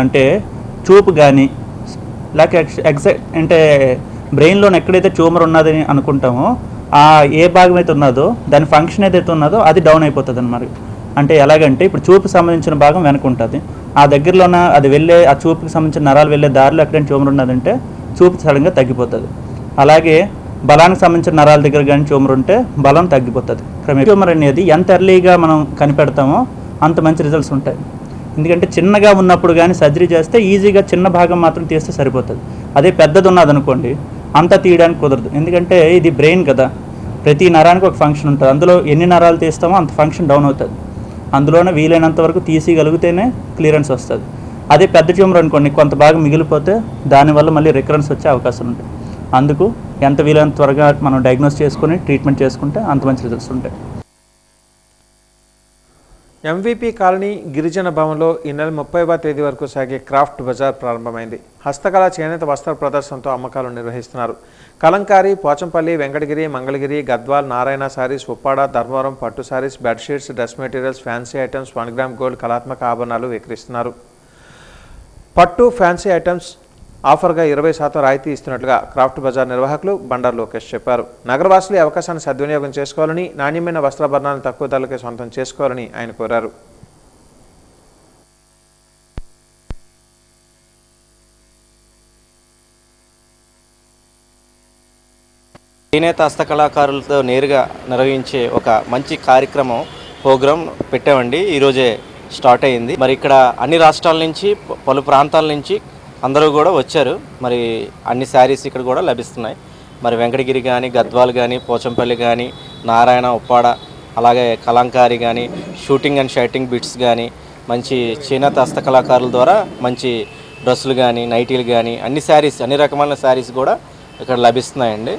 అంటే చూపు కానీ లేక అంటే బ్రెయిన్లో ఎక్కడైతే ట్యూమర్ ఉన్నదని అనుకుంటామో ఆ ఏ భాగం అయితే ఉన్నదో దాని ఫంక్షన్ ఏదైతే ఉన్నదో అది డౌన్ అయిపోతుంది అన్నమాట. అంటే ఎలాగంటే ఇప్పుడు చూపుకి సంబంధించిన భాగం వెనక ఉంటుంది, ఆ దగ్గరలోన అది వెళ్ళే ఆ చూపుకి సంబంధించిన నరాలు వెళ్ళే దారిలో ఎక్కడైనా ట్యూమర్ ఉన్నదంటే చూపు సడన్గా తగ్గిపోతుంది. అలాగే బలానికి సంబంధించిన నరాల దగ్గర కానీ ట్యూమర్ ఉంటే బలం తగ్గిపోతుంది. ట్యూమర్ అనేది ఎంత ఎర్లీగా మనం కనిపెడతామో అంత మంచి రిజల్ట్స్ ఉంటాయి. ఎందుకంటే చిన్నగా ఉన్నప్పుడు కానీ సర్జరీ చేస్తే ఈజీగా చిన్న భాగం మాత్రం తీస్తే సరిపోతుంది. అదే పెద్దది ఉన్నదనుకోండి అంత తీయడానికి కుదరదు. ఎందుకంటే ఇది బ్రెయిన్ కదా, ప్రతి నరానికి ఒక ఫంక్షన్ ఉంటుంది. అందులో ఎన్ని నరాలు తీస్తామో అంత ఫంక్షన్ డౌన్ అవుతుంది. అందులోనే వీలైనంత వరకు తీసిగలిగితేనే క్లియరెన్స్ వస్తుంది. అదే పెద్ద ట్యూమర్ అనుకోండి కొంత భాగం మిగిలిపోతే దానివల్ల మళ్ళీ రికరెన్స్ వచ్చే అవకాశం ఉంటుంది. అందుకు ఎంత వీలైనంత త్వరగా మనం డయాగ్నోస్ చేసుకుని ట్రీట్మెంట్ చేసుకుంటే అంత మంచి రిజల్ట్స్ ఉంటాయి. ఎంవీపీ కాలనీ గిరిజన భవన్లో ఈ నెల 30వ తేదీ వరకు సాగే క్రాఫ్ట్ బజార్ ప్రారంభమైంది. హస్తకళ చేనేత వస్త్ర ప్రదర్శనతో అమ్మకాలు నిర్వహిస్తున్నారు. కలంకారీ, పోచంపల్లి, వెంకటగిరి, మంగళగిరి, గద్వాల్, నారాయణ సారీస్, ఉప్పాడ, ధర్మవరం పట్టు saris, bedsheets, dress materials, fancy items, 1 gram gold కళాత్మక ఆభరణాలు విక్రయిస్తున్నారు. పట్టు ఫ్యాన్సీ ఐటమ్స్ ఆఫర్గా 20% రాయితీ ఇస్తున్నట్లుగా క్రాఫ్ట్ బజార్ నిర్వాహకులు బండారు లోకేష్ చెప్పారు. నగరవాసులు ఈ అవకాశాన్ని సద్వినియోగం చేసుకోవాలని, నాణ్యమైన వస్త్రాభరణాలను తక్కువ ధరలకే సొంతం చేసుకోవాలని ఆయన కోరారు. చేనేత హస్తకళాకారులతో నేరుగా నిర్వహించే ఒక మంచి ప్రోగ్రాం పెట్టామండి. ఈరోజే స్టార్ట్ అయ్యింది. మరి ఇక్కడ అన్ని రాష్ట్రాల నుంచి పలు ప్రాంతాల నుంచి అందరూ కూడా వచ్చారు. మరి అన్ని శారీస్ ఇక్కడ కూడా లభిస్తున్నాయి. మరి వెంకటగిరి కానీ, గద్వాల్ కానీ, పోచంపల్లి కానీ, నారాయణ, ఉప్పాడ, అలాగే కలంకారీ కానీ, షూటింగ్ అండ్ షైటింగ్ బిట్స్ కానీ, మంచి చేనేత హస్తకళాకారుల ద్వారా మంచి డ్రెస్సులు కానీ, నైటీలు కానీ, అన్ని శారీస్, అన్ని రకమైన శారీస్ కూడా ఇక్కడ లభిస్తున్నాయండి.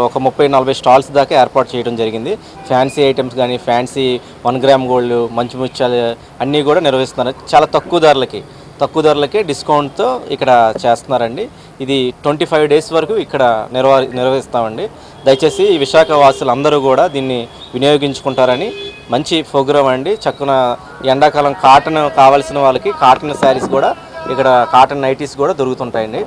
ఒక 30-40 స్టాల్స్ దాకా ఏర్పాటు చేయడం జరిగింది. ఫ్యాన్సీ ఐటమ్స్ కానీ, ఫ్యాన్సీ 1 గ్రామ్ గోల్డ్, మంచి ముత్యాలు అన్నీ కూడా నిర్వహిస్తున్నారు. చాలా తక్కువ ధరలకి డిస్కౌంట్తో ఇక్కడ చేస్తున్నారండి. ఇది 25 డేస్ వరకు ఇక్కడ నిర్వహిస్తామండి. దయచేసి ఈ విశాఖ వాసులు అందరూ కూడా దీన్ని వినియోగించుకుంటారని. మంచి ప్రోగ్రాం అండి. చక్కన ఎండాకాలం కాటన్ కావాల్సిన వాళ్ళకి కాటన్ శారీస్ కూడా ఇక్కడ, కాటన్ నైటీస్ కూడా దొరుకుతుంటాయండి.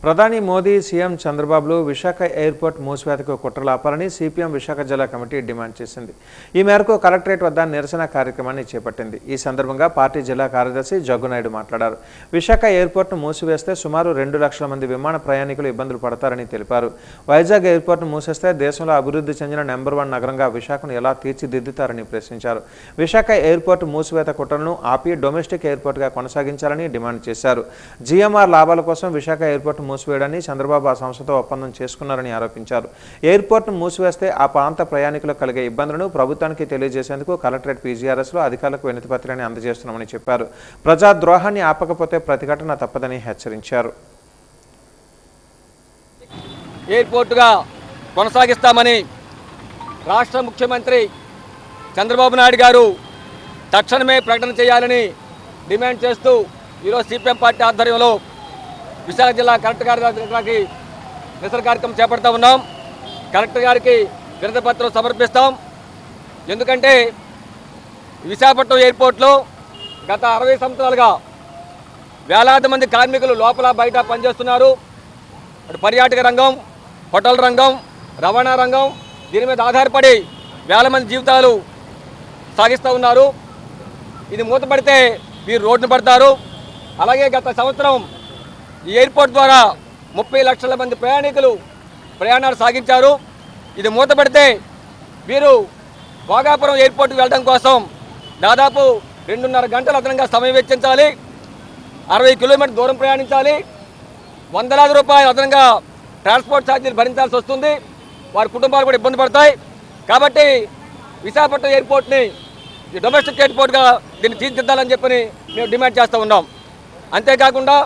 ప్రధాని మోదీ, సీఎం చంద్రబాబులు విశాఖ ఎయిర్పోర్ట్ మూసివేతకు కుట్రలాపాలని సిపిఎం విశాఖ జిల్లా కమిటీ డిమాండ్ చేసింది. ఈ మేరకు కలెక్టరేట్ వద్ద నిరసన కార్యక్రమాన్ని చేపట్టింది. ఈ సందర్భంగా పార్టీ జిల్లా కార్యదర్శి జగ్గునాయుడు మాట్లాడారు. విశాఖ ఎయిర్పోర్ట్ను మూసివేస్తే సుమారు 2 లక్షల మంది విమాన ప్రయాణికులు ఇబ్బందులు పడతారని తెలిపారు. వైజాగ్ ఎయిర్పోర్ట్ను మూసేస్తే దేశంలో అభివృద్ధి చెందిన నెంబర్ 1 నగరంగా విశాఖను ఎలా తీర్చిదిద్దుతారని ప్రశ్నించారు. విశాఖ ఎయిర్పోర్ట్ మూసివేత కుట్రలను ఆపి డొమెస్టిక్ ఎయిర్పోర్ట్గా కొనసాగించాలని డిమాండ్ చేశారు. జిఎంఆర్ లాభాల కోసం విశాఖ ఎయిర్పోర్ట్ మూసివేయడాన్ని చంద్రబాబు ఆ సంస్థతో ఒప్పందం చేసుకున్నారని ఆరోపించారు. ఎయిర్పోర్ట్ను మూసివేస్తే ఆ ప్రాంత ప్రయాణికులకు కలిగే ఇబ్బందులను ప్రభుత్వానికి తెలియజేసేందుకు కలెక్టరేట్ పీజీఆర్ఎస్లో అధికారులకు వినతిపత్రాన్ని అందజేస్తున్నామని చెప్పారు. ప్రజాద్రోహాన్ని ఆపకపోతే ప్రతిఘటన తప్పదని హెచ్చరించారు. ఎయిర్పోర్టుగా కొనసాగిస్తామని రాష్ట్ర ముఖ్యమంత్రి చంద్రబాబు నాయుడు గారు తక్షణమే ప్రకటన చేయాలని డిమాండ్ చేస్తూ ఈరోజు సిపిఎం పార్టీ ఆధ్వర్యంలో విశాఖ జిల్లా కలెక్టర్ గారికి నిరసన కార్యక్రమం చేపడతా ఉన్నాం. కలెక్టర్ గారికి వినతి పత్రం సమర్పిస్తాం. ఎందుకంటే విశాఖపట్నం ఎయిర్పోర్ట్లో గత 60 సంవత్సరాలుగా వేలాది మంది కార్మికులు లోపల బయట పనిచేస్తున్నారు. అటు పర్యాటక రంగం, హోటల్ రంగం, రవాణా రంగం, దీని మీద ఆధారపడి వేల మంది జీవితాలు సాగిస్తూ ఉన్నారు. ఇది మూతపడితే వీరు రోడ్డున పడతారు. అలాగే గత సంవత్సరం ఈ ఎయిర్పోర్ట్ ద్వారా 30 లక్షల మంది ప్రయాణికులు ప్రయాణాలు సాగించారు. ఇది మూతపడితే వీరు భోగాపురం ఎయిర్పోర్ట్కి వెళ్ళడం కోసం దాదాపు 2.5 గంటలు అదనంగా సమయం వెచ్చించాలి. 60 కిలోమీటర్ల దూరం ప్రయాణించాలి. వందలాది రూపాయలు అదనంగా ట్రాన్స్పోర్ట్ ఛార్జీలు భరించాల్సి వస్తుంది. వారి కుటుంబాలు కూడా ఇబ్బంది పడతాయి. కాబట్టి విశాఖపట్నం ఎయిర్పోర్ట్ని డొమెస్టిక్ ఎయిర్పోర్ట్గా దీన్ని తీర్చిదిద్దాలని చెప్పని మేము డిమాండ్ చేస్తూ ఉన్నాం. అంతేకాకుండా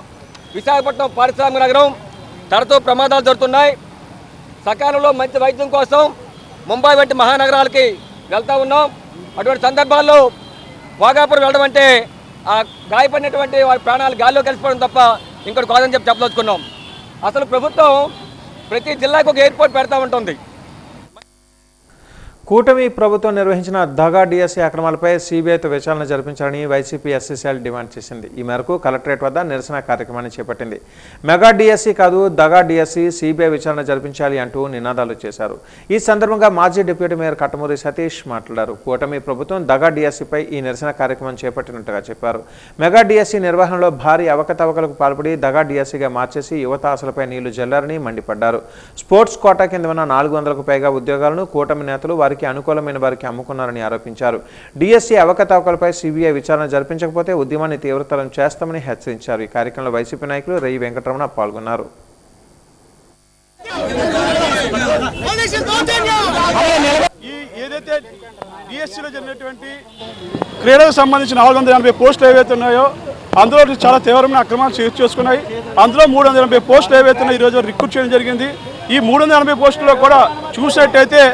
విశాఖపట్నం పారిశ్రామిక నగరం, తరచూ ప్రమాదాలు జరుగుతున్నాయి. సకాలంలో మంచి వైద్యం కోసం ముంబై వంటి మహానగరాలకి వెళ్తూ ఉన్నాం. అటువంటి సందర్భాల్లో భోగాపురం వెళ్ళడం అంటే ఆ గాయపడినటువంటి వారి ప్రాణాలు గాల్లో కలిసిపోవడం తప్ప ఇంకోటి కాదని చెప్పదలుచుకున్నాం. అసలు ప్రభుత్వం ప్రతి జిల్లాకు ఒక ఎయిర్పోర్ట్ పెడతా ఉంటుంది. కూటమి ప్రభుత్వం నిర్వహించిన దగా డిఎస్సీ అక్రమాలపై సీబీఐతో విచారణ జరిపించాలని వైసీపీ ఎస్సీసీఎల్ డిమాండ్ చేసింది. ఈ మేరకు కలెక్టరేట్ వద్ద నిరసన కార్యక్రమాన్ని చేపట్టింది. మెగా డిఎస్సీ కాదు దగా డిఎస్సీ, సీబీఐ విచారణ జరిపించాలి అంటూ నినాదాలు చేశారు. ఈ సందర్భంగా మాజీ డిప్యూటీ మేయర్ కట్టమూరి సతీష్ మాట్లాడారు. కూటమి ప్రభుత్వం దగా డిఎస్సీపై ఈ నిరసన కార్యక్రమం చేపట్టినట్టుగా చెప్పారు. మెగా డిఎస్సీ నిర్వహణలో భారీ అవకతవకలకు పాల్పడి దగా డిఎస్సీగా మార్చేసి యువత ఆశలపై నీళ్లు జల్లారని మండిపడ్డారు. స్పోర్ట్స్ కోటా కింద ఉన్న 400కు పైగా ఉద్యోగాలను కూటమి నేతలు వారికి అనుకూలమైన వారికి అమ్ముకున్నారని ఆరోపించారు. డిఎస్సీ అవకతవకలపై సీబీఐ విచారణ జరిపించకపోతే ఉద్యమాన్ని తీవ్రతరం చేస్తామని హెచ్చరించారు. ఈ కార్యక్రమంలో వైసీపీ నాయకులు రేయి వెంకటరమణ పాల్గొన్నారు. ఏదైతే డిఎస్సీలో జరిగినటువంటి క్రీడలకు సంబంధించిన 480 పోస్టులు ఏవైతే ఉన్నాయో అందులో చాలా తీవ్రమైన అక్రమాలు చేసుకున్నాయి. అందులో 380 పోస్టులు ఏవైతే ఉన్నాయో ఈరోజు రిక్రూట్ చేయడం జరిగింది. ఈ 380 పోస్టుల్లో కూడా చూసినట్టయితే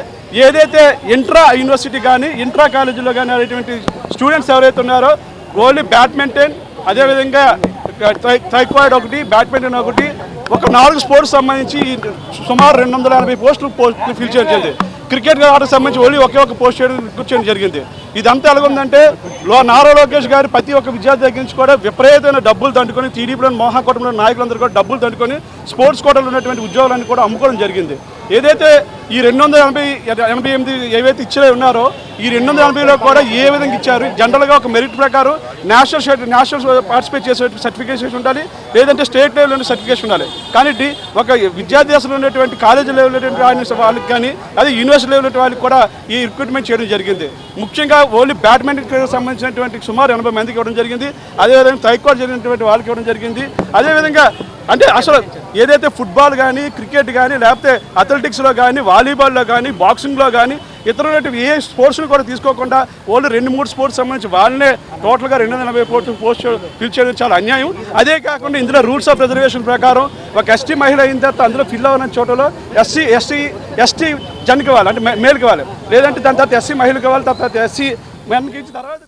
ఏదైతే ఇంట్రా యూనివర్సిటీ కానీ ఇంట్రా కాలేజీలో కానీ అనేటువంటి స్టూడెంట్స్ ఎవరైతే ఉన్నారో ఓన్లీ బ్యాడ్మింటన్, అదేవిధంగా థైక్వాయిడ్ ఒకటి, బ్యాడ్మింటన్ ఒకటి, ఒక 4 స్పోర్ట్స్ సంబంధించి సుమారు 280 పోస్టులు ఫిల్ చేయడం జరిగింది. క్రికెట్ ఆటకు సంబంధించి ఓన్లీ ఒకే ఒక పోస్ట్ చేయడం జరిగింది. ఇదంతా ఎలాగుందంటే నారా లోకేష్ గారి ప్రతి ఒక్క విద్యార్థి దగ్గర నుంచి కూడా విపరీతమైన డబ్బులు దండుకొని టీడీపీలో మహాకూటమిలో నాయకులందరూ కూడా డబ్బులు దండుకొని స్పోర్ట్స్ కోటాలో ఉన్నటువంటి ఉద్యోగాలన్నీ కూడా అమ్ముకోవడం జరిగింది. ఏదైతే ఈ 288 ఏవైతే ఇచ్చే ఉన్నారో ఈ 280లో కూడా ఏ విధంగా ఇచ్చారు, జనరల్గా ఒక మెరిట్ ప్రకారం నేషనల్ పార్టిసిపేట్ చేసే సర్టిఫికేషన్ ఉండాలి, లేదంటే స్టేట్ లెవెల్ సర్టిఫికేషన్ ఉండాలి. కానీ ఒక విద్యార్థి దశలో ఉన్నటువంటి కాలేజీ లెవెల్ ఉన్నటువంటి వాళ్ళకి కానీ అదే యూనివర్సిటీ లెవెల్ వాళ్ళకి కూడా ఈ రిక్రూట్మెంట్ చేయడం జరిగింది. ముఖ్యంగా ఓన్లీ బ్యాడ్మింటన్కి సంబంధించినటువంటి సుమారు 80 మందికి ఇవ్వడం జరిగింది. అదేవిధంగా థైక్వాయిడ్ జరిగినటువంటి వాళ్ళకి ఇవ్వడం జరిగింది. అదేవిధంగా అంటే అసలు ఏదైతే ఫుట్బాల్ కానీ, క్రికెట్ కానీ, లేకపోతే అథ్లెటిక్స్లో కానీ, వాలీబాల్లో కానీ, బాక్సింగ్లో కానీ ఇతరులైన ఏ స్పోర్ట్స్ని కూడా తీసుకోకుండా ఓన్లీ 2-3 స్పోర్ట్స్ సంబంధించి వాళ్ళనే టోటల్గా 280 పోస్ట్ ఫిల్ చేయడం చాలా అన్యాయం. అదే కాకుండా ఇందులో రూల్స్ ఆఫ్ రిజర్వేషన్ ప్రకారం ఒక ఎస్టీ మహిళ అయిన తర్వాత అందులో ఫిల్ అవ్వని చోటలో ఎస్టీ జన్కి ఇవ్వాలి, అంటే మేల్కి ఇవ్వాలి, లేదంటే దాని తర్వాత ఎస్సీ మహిళకి ఇవ్వాలి, తర్వాత ఎస్సీ మెన్కి ఇచ్చిన తర్వాత.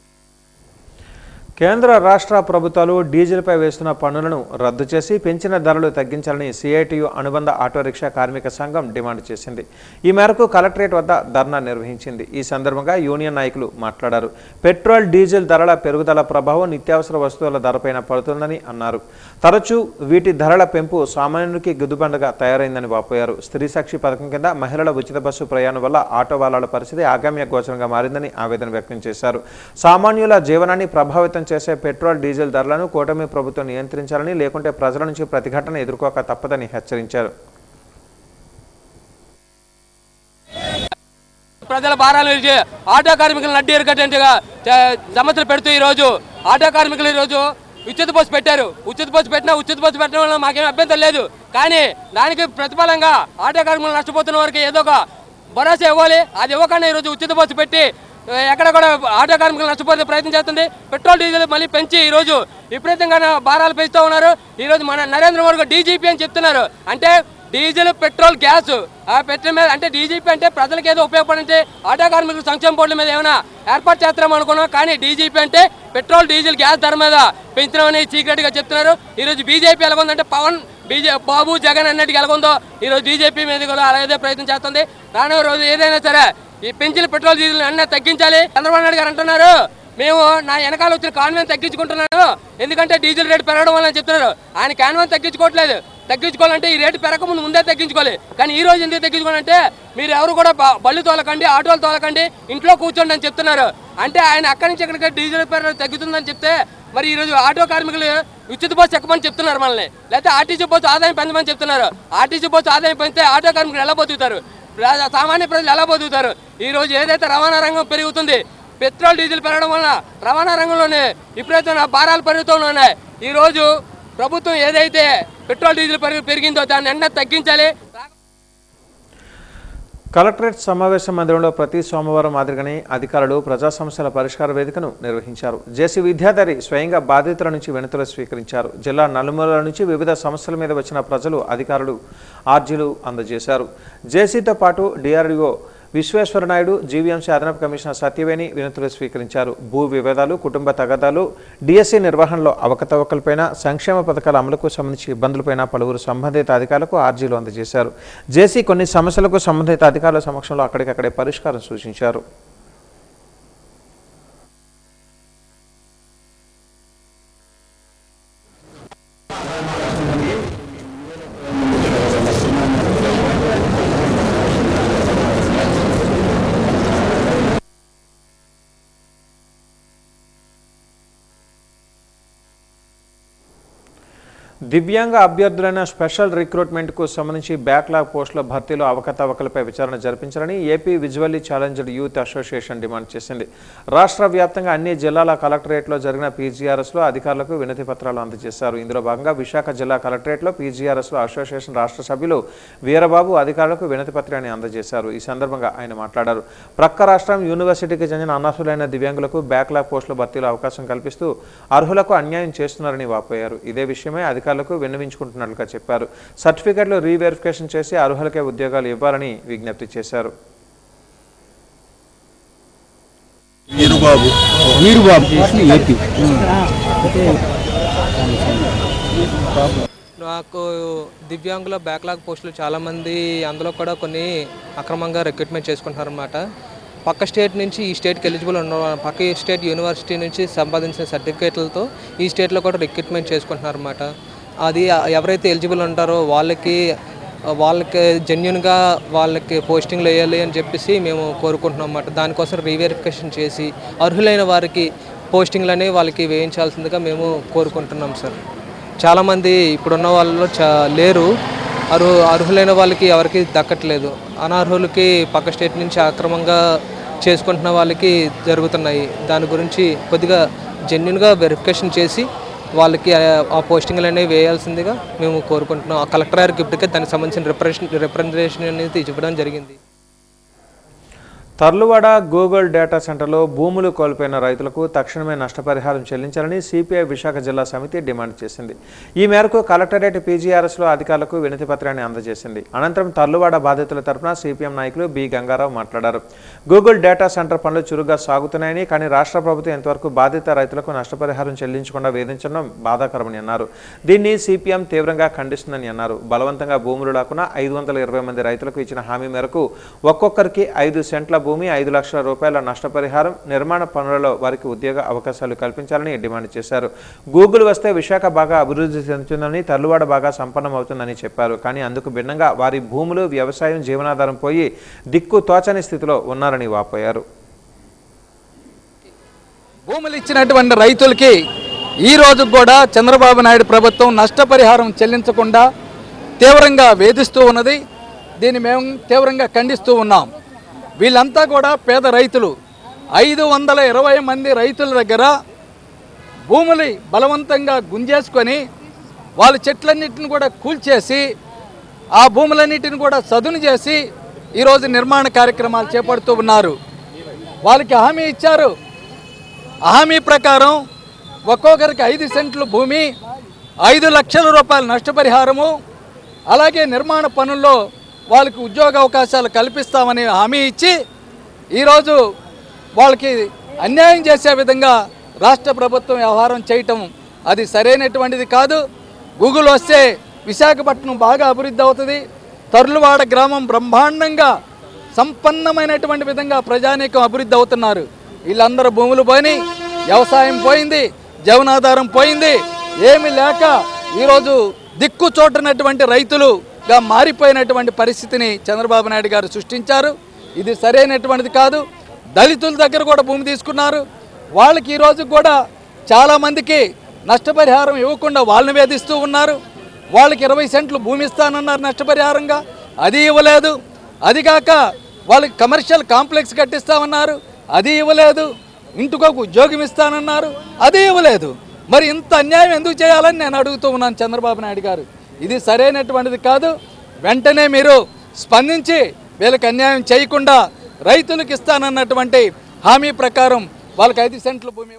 కేంద్ర రాష్ట్ర ప్రభుత్వాలు డీజిల్పై వేస్తున్న పన్నులను రద్దు చేసి పెంచిన ధరలు తగ్గించాలని సిఐటియు అనుబంధ ఆటో రిక్షా కార్మిక సంఘం డిమాండ్ చేసింది. ఈ మేరకు కలెక్టరేట్ వద్ద ధర్నా నిర్వహించింది. ఈ సందర్భంగా యూనియన్ నాయకులు మాట్లాడారు. పెట్రోల్, డీజిల్ ధరల పెరుగుదల ప్రభావం నిత్యావసర వస్తువుల ధరపైన పడుతుందని అన్నారు. తరచూ వీటి ధరల పెంపు సామాన్యునికి గుద్దుబండగా తయారైందని వాపోయారు. స్త్రీ సాక్షి పథకం కింద మహిళల ఉచిత బస్సు ప్రయాణం వల్ల ఆటో వాలాల పరిస్థితి ఆగమ్య గోచరంగా మారిందని ఆవేదన వ్యక్తం చేశారు. సామాన్యుల జీవనాన్ని ప్రభావితం చేసే పెట్రోల్, డీజిల్ ధరలను కూటమి ప్రభుత్వం నియంత్రించాలని, లేకుంటే ప్రజల నుంచి ప్రతిఘటన ఎదుర్కోక తప్పదని హెచ్చరించారు. ప్రజల భారాలు ఆటో కార్మికులను అడ్డు ఎరగట్టుగా సమస్యలు పెడుతూ ఈరోజు ఆటో కార్మికులు ఈరోజు ఉచిత బస్సు పెట్టారు. ఉచిత బస్సు పెట్టడం వల్ల మాకేం అభ్యంతరం లేదు. కానీ దానికి ప్రతిఫలంగా ఆటో కార్మికులు నష్టపోతున్న వారికి ఏదో ఒక భరోసా ఇవ్వాలి. అది ఇవ్వకుండా ఈరోజు ఉచిత బస్సు పెట్టి ఎక్కడ కూడా ఆటో కార్మికులు నష్టపోతే ప్రయత్నం చేస్తుంది. పెట్రోల్, డీజిల్ మళ్ళీ పెంచి ఈరోజు విపరీతంగా భారాలు పెంచుతూ ఉన్నారు. ఈరోజు మన నరేంద్ర మోడీ డీజీపీ అని చెప్తున్నారు. అంటే డీజిల్, పెట్రోల్, గ్యాస్ ఆ పెట్రోల్ మీద అంటే డీజీపీ అంటే ప్రజలకు ఏదో ఉపయోగపడింటే ఆటో కార్మికుల సంక్షేమ బోర్డుల మీద ఏమైనా ఏర్పాటు చేస్తాం అనుకున్నాం. కానీ డీజీపీ అంటే పెట్రోల్, డీజిల్, గ్యాస్ ధర మీద పెంచడం సీక్రెట్గా చెప్తున్నారు. ఈరోజు బీజేపీ ఎలాగుందంటే బాబు, జగన్ అన్నట్టుగా ఎలాగుందో ఈరోజు బీజేపీ మీద కూడా అలాగే ప్రయత్నం చేస్తుంది. రానున్న రోజు ఏదైనా సరే ఈ పెంచిన పెట్రోల్, డీజిల్ అన్నీ తగ్గించాలి. చంద్రబాబు నాయుడు గారు అంటున్నారు, మేము నా వెనకాల వచ్చిన కాన్వెన్స్ తగ్గించుకుంటున్నాను ఎందుకంటే డీజిల్ రేటు పెరగడం వల్ల చెప్తున్నారు. ఆయన కాన్వెన్స్ తగ్గించుకోవట్లేదు. తగ్గించుకోవాలంటే ఈ రేటు పెరగక ముందే తగ్గించుకోవాలి. కానీ ఈ రోజు ఎందుకు తగ్గించుకోవాలంటే మీరు ఎవరు కూడా బళ్ళు తోలకండి, ఆటోలు తోలకండి, ఇంట్లో కూర్చోండి అని చెప్తున్నారు. అంటే ఆయన అక్కడి నుంచి ఎక్కడికి డీజిల్ పెరగ తగ్గుతుందని చెప్తే మరి ఈరోజు ఆటో కార్మికులు ఉచిత బస్సు ఎక్కమని చెప్తున్నారు మనల్ని, లేకపోతే ఆర్టీసీ బస్సు ఆదాయం పెంచమని చెప్తున్నారు. ఆర్టీసీ బస్సు ఆదాయం పెంచితే ఆటో కార్మికులు ఎలా బతుకుతారు, సామాన్య ప్రజలు ఎలా బతుకుతారు? ఈరోజు ఏదైతే రవాణా రంగం పెరుగుతుంది, పెట్రోల్, డీజిల్ పెరగడం వలన రవాణా రంగంలోనే విపరీతమైన భారాలు పెరుగుతూ ఉన్నాయి. ఈరోజు ప్రభుత్వం ఏదైతే పెట్రోల్, డీజిల్ పెరిగిందో దాన్ని వెంటనే తగ్గించాలి. కలెక్టరేట్ సమావేశ మందిరంలో ప్రతి సోమవారం మాదిరిగానే అధికారులు ప్రజా సమస్యల పరిష్కార వేదికను నిర్వహించారు. జేసీ విద్యాధరి స్వయంగా బాధితుల నుంచి వినతులు స్వీకరించారు. జిల్లా నలుమూలల నుంచి వివిధ సమస్యల మీద వచ్చిన ప్రజలు అధికారులు ఆర్జీలు అందజేశారు. జేసీతో పాటు డిఆర్డీఓ విశ్వేశ్వరనాయుడు, జీవీఎంసీ అదనపు కమిషనర్ సత్యవేణి వినతులు స్వీకరించారు. భూ వివాదాలు, కుటుంబ తగాదాలు, డిఎస్సీ నిర్వహణలో అవకతవకలపైన, సంక్షేమ పథకాల అమలుకు సంబంధించి ఇబ్బందులపైన పలువురు సంబంధిత అధికారులకు ఆర్జీలు అందజేశారు. జేసీ కొన్ని సమస్యలకు సంబంధిత అధికారుల సమక్షంలో అక్కడికక్కడే పరిష్కారం సూచించారు. దివ్యాంగ అభ్యర్థులైన స్పెషల్ రిక్రూట్మెంట్కు సంబంధించి బ్యాక్లాగ్ పోస్టుల భర్తీలో అవకతవకలపై విచారణ జరిపించాలని AP visually challenged youth association demand చేసింది. రాష్ట్ర వ్యాప్తంగా అన్ని జిల్లాల కలెక్టరేట్లో జరిగిన పీజీఆర్ఎస్లో అధికారులకు వినతి పత్రాలు అందజేశారు. ఇందులో భాగంగా విశాఖ జిల్లా కలెక్టరేట్లో పీజీఆర్ఎస్లో అసోసియేషన్ రాష్ట్ర సభ్యులు వీరబాబు అధికారులకు వినతి పత్రాన్ని అందజేశారు. ఈ సందర్భంగా ఆయన మాట్లాడారు. ప్రక్క రాష్ట్రం యూనివర్సిటీకి చెందిన అనర్హులైన దివ్యాంగులకు బ్యాక్లాగ్ పోస్టుల భర్తీలో అవకాశం కల్పిస్తూ అర్హులకు అన్యాయం చేస్తున్నారని వాపోయారు. ఇదే విషయమై అధికారులకు విన్నవించుకుంటున్నట్లుగా చెప్పారు. సర్టిఫికెట్లు రీవెరిఫికేషన్ చేసి అర్హులకే ఉద్యోగాలు ఇవ్వాలని విజ్ఞప్తి చేశారు. నాకు దివ్యాంగుల బ్యాక్లాగ్ పోస్టులు చాలామంది అందులో కూడా కొన్ని అక్రమంగా రిక్రూట్మెంట్ చేసుకుంటున్నారు అన్నమాట. పక్క స్టేట్ నుంచి ఈ స్టేట్కి ఎలిజిబుల్ ఉన్న పక్క స్టేట్ యూనివర్సిటీ నుంచి సంపాదించిన సర్టిఫికేట్లతో ఈ స్టేట్లో కూడా రిక్రూట్మెంట్ చేసుకుంటున్నారు అన్నమాట. అది ఎవరైతే ఎలిజిబుల్ ఉంటారో వాళ్ళకి జెన్యున్గా వాళ్ళకి పోస్టింగ్లు వేయాలి అని చెప్పేసి మేము కోరుకుంటున్నాం అన్నమాట. దానికోసం రీవెరిఫికేషన్ చేసి అర్హులైన వారికి పోస్టింగ్లు అనేవి వాళ్ళకి వేయించాల్సిందిగా మేము కోరుకుంటున్నాం సార్. చాలామంది ఇప్పుడున్న వాళ్ళలో లేరు, అర్హులైన వాళ్ళకి ఎవరికి దక్కట్లేదు. అనర్హులకి పక్క స్టేట్ నుంచి అక్రమంగా చేసుకుంటున్న వాళ్ళకి జరుగుతున్నాయి. దాని గురించి కొద్దిగా జెన్యున్గా వెరిఫికేషన్ చేసి వాళ్ళకి ఆ పోస్టింగ్లు అనేవి వేయాల్సిందిగా మేము కోరుకుంటున్నాం. ఆ కలెక్టర్ గారికి ఇప్పటికే దానికి సంబంధించిన రిప్రజెంటేషన్ అనేది ఇవ్వడం జరిగింది. తర్లువాడ గూగుల్ డేటా సెంటర్లో భూములు కోల్పోయిన రైతులకు తక్షణమే నష్టపరిహారం చెల్లించాలని సిపిఐ విశాఖ జిల్లా సమితి డిమాండ్ చేసింది. ఈ మేరకు కలెక్టరేట్ పీజీఆర్ఎస్లో అధికారులకు వినతి పత్రాన్ని అందజేసింది. అనంతరం తర్లువాడ బాధితుల తరఫున సిపిఎం నాయకులు బి గంగారావు మాట్లాడారు. గూగుల్ డేటా సెంటర్ పనులు చురుగ్గా సాగుతున్నాయని, కానీ రాష్ట్ర ప్రభుత్వం ఇంతవరకు బాధిత రైతులకు నష్టపరిహారం చెల్లించకుండా వేధించడం బాధాకరమని అన్నారు. దీన్ని సిపిఎం తీవ్రంగా ఖండిస్తుందని అన్నారు. బలవంతంగా భూములు లాక్కున్న 520 మంది రైతులకు ఇచ్చిన హామీ మేరకు ఒక్కొక్కరికి 5 సెంట్ల భూమి, 5 లక్షల రూపాయల నష్టపరిహారం, నిర్మాణ పనులలో వారికి ఉద్యోగ అవకాశాలు కల్పించాలని డిమాండ్ చేశారు. గూగుల్ వస్తే విశాఖ బాగా అభివృద్ధి చెందుతుందని, తర్లువాడ బాగా సంపన్నమవుతుందని చెప్పారు. కానీ అందుకు భిన్నంగా వారి భూములు, వ్యవసాయం, జీవనాధారం పోయి దిక్కు తోచని స్థితిలో ఉన్నారని వాపోయారు. భూములు ఇచ్చినటువంటి రైతులకి ఈ రోజు కూడా చంద్రబాబు నాయుడు ప్రభుత్వం నష్టపరిహారం చెల్లించకుండా తీవ్రంగా వేధిస్తూ ఉన్నది. దీన్ని మేము తీవ్రంగా ఖండిస్తూ ఉన్నాం. వీళ్ళంతా కూడా పేద రైతులు. 520 మంది రైతుల దగ్గర భూములు బలవంతంగా గుంజేసుకొని వాళ్ళ చెట్లన్నిటిని కూడా కూల్చేసి ఆ భూములన్నిటిని కూడా చదును చేసి ఈరోజు నిర్మాణ కార్యక్రమాలు చేపడుతూ ఉన్నారు. వాళ్ళకి హామీ ఇచ్చారు. హామీ ప్రకారం ఒక్కొక్కరికి 5 సెంట్లు భూమి, 5 లక్షల రూపాయల నష్టపరిహారము, అలాగే నిర్మాణ పనుల్లో వాళ్ళకి ఉద్యోగ అవకాశాలు కల్పిస్తామని హామీ ఇచ్చి ఈరోజు వాళ్ళకి అన్యాయం చేసే విధంగా రాష్ట్ర ప్రభుత్వం వ్యవహారం చేయటం అది సరైనటువంటిది కాదు. గూగుల్ వస్తే విశాఖపట్నం బాగా అభివృద్ధి అవుతుంది. తర్లువాడ గ్రామం బ్రహ్మాండంగా సంపన్నమైనటువంటి విధంగా ప్రజానీకం అభివృద్ధి అవుతున్నారు. వీళ్ళందరూ భూములు పోయినాయి, వ్యవసాయం పోయింది, జీవనాధారం పోయింది. ఏమి లేక ఈరోజు దిక్కు చూడనటువంటి రైతులుగా మారిపోయినటువంటి పరిస్థితిని చంద్రబాబు నాయుడు గారు సృష్టించారు. ఇది సరైనటువంటిది కాదు. దళితుల దగ్గర కూడా భూమి తీసుకున్నారు. వాళ్ళకి ఈరోజు కూడా చాలామందికి నష్టపరిహారం ఇవ్వకుండా వాళ్ళని వేధిస్తూ ఉన్నారు. వాళ్ళకి 20 సెంట్లు భూమి ఇస్తానన్నారు నష్టపరిహారంగా, అది ఇవ్వలేదు. అదిగాక వాళ్ళకి కమర్షియల్ కాంప్లెక్స్ కట్టిస్తామన్నారు, అది ఇవ్వలేదు. ఇంటికొక ఉద్యోగం ఇస్తానన్నారు, అది ఇవ్వలేదు. మరి ఇంత అన్యాయం ఎందుకు చేయాలని నేను అడుగుతూ ఉన్నాను చంద్రబాబు నాయుడు గారు. ఇది సరైనటువంటిది కాదు. వెంటనే మీరు స్పందించి వీళ్ళకి అన్యాయం చేయకుండా రైతులకు ఇస్తానన్నటువంటి హామీ ప్రకారం వాళ్ళకి 5 సెంట్ల భూమి.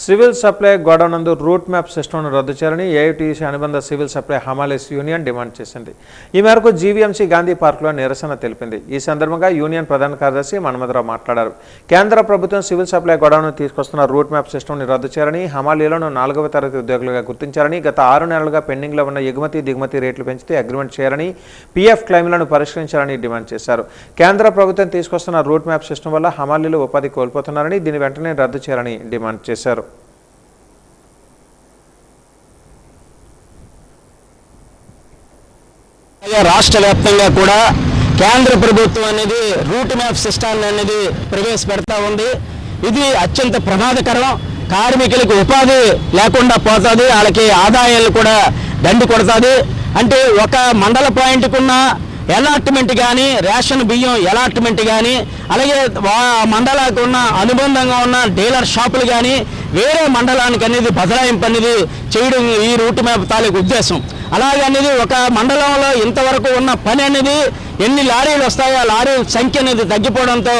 సివిల్ సప్లై గోడౌనందు రూట్ మ్యాప్ సిస్టమ్ను రద్దు చేయాలని ఏఐటీసీ అనుబంధ civil supply hamalis union demand చేసింది. ఈ మేరకు జీవీఎంసీ గాంధీ పార్కులో నిరసన తెలిపింది. ఈ సందర్భంగా యూనియన్ ప్రధాన కార్యదర్శి మన్మథరావు మాట్లాడారు. కేంద్ర ప్రభుత్వం సివిల్ సప్లై గోడౌన్ తీసుకొస్తున్న రూట్ మ్యాప్ సిస్టమ్ని రద్దు చేయాలని, హమాలీలను 4వ తరగతి ఉద్యోగులుగా గుర్తించారని, గత 6 నెలలుగా పెండింగ్లో ఉన్న ఎగుమతి దిగుమతి రేట్లు పెంచితే అగ్రిమెంట్ చేయాలని, పీఎఫ్ క్లెయిమ్లను పరిష్కరించాలని డిమాండ్ చేశారు. కేంద్ర ప్రభుత్వం తీసుకొస్తున్న రూట్ మ్యాప్ సిస్టమ్ వల్ల హమాలీలు ఉపాధి కోల్పోతున్నారని, దీన్ని వెంటనే రద్దు చేయాలని డిమాండ్ చేశారు. రాష్ట్ర వ్యాప్తంగా కూడా కేంద్ర ప్రభుత్వం అనేది రూట్ మ్యాప్ సిస్టమ్ అనేది ప్రవేశపెడతా ఉంది. ఇది అత్యంత ప్రమాదకరం. కార్మికులకు ఉపాధి లేకుండా పోతుంది, వాళ్ళకి ఆదాయాలు కూడా దండి కొడుతుంది. అంటే ఒక మండల పాయింట్కున్న అలాట్మెంట్ కానీ, రేషన్ బియ్యం అలాట్మెంట్ కానీ, అలాగే మండలానికి ఉన్న అనుబంధంగా ఉన్న డీలర్ షాపులు కానీ వేరే మండలానికి అనేది బదలాయింపు అనేది చేయడం ఈ రూట్ మ్యాప్ తాలూకు ఉద్దేశం. అలాగే అనేది ఒక మండలంలో ఇంతవరకు ఉన్న పని అనేది ఎన్ని లారీలు వస్తాయో ఆ లారీల సంఖ్య అనేది తగ్గిపోవడంతో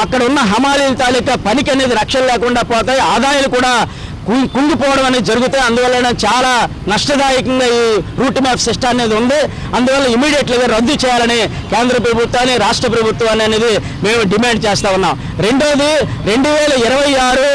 అక్కడ ఉన్న హమాలీల తాలూకా పనికి అనేది రక్షణ లేకుండా పోతాయి, ఆదాయాలు కూడా కుంగిపోవడం అనేది జరుగుతాయి. అందువల్ల చాలా నష్టదాయకంగా ఈ రూట్ మ్యాప్ సిస్టమ్ అనేది ఉంది. అందువల్ల ఇమీడియట్లీగా రద్దు చేయాలని కేంద్ర ప్రభుత్వాన్ని, రాష్ట్ర ప్రభుత్వాన్ని అనేది మేము డిమాండ్ చేస్తా ఉన్నాం. రెండోది 2026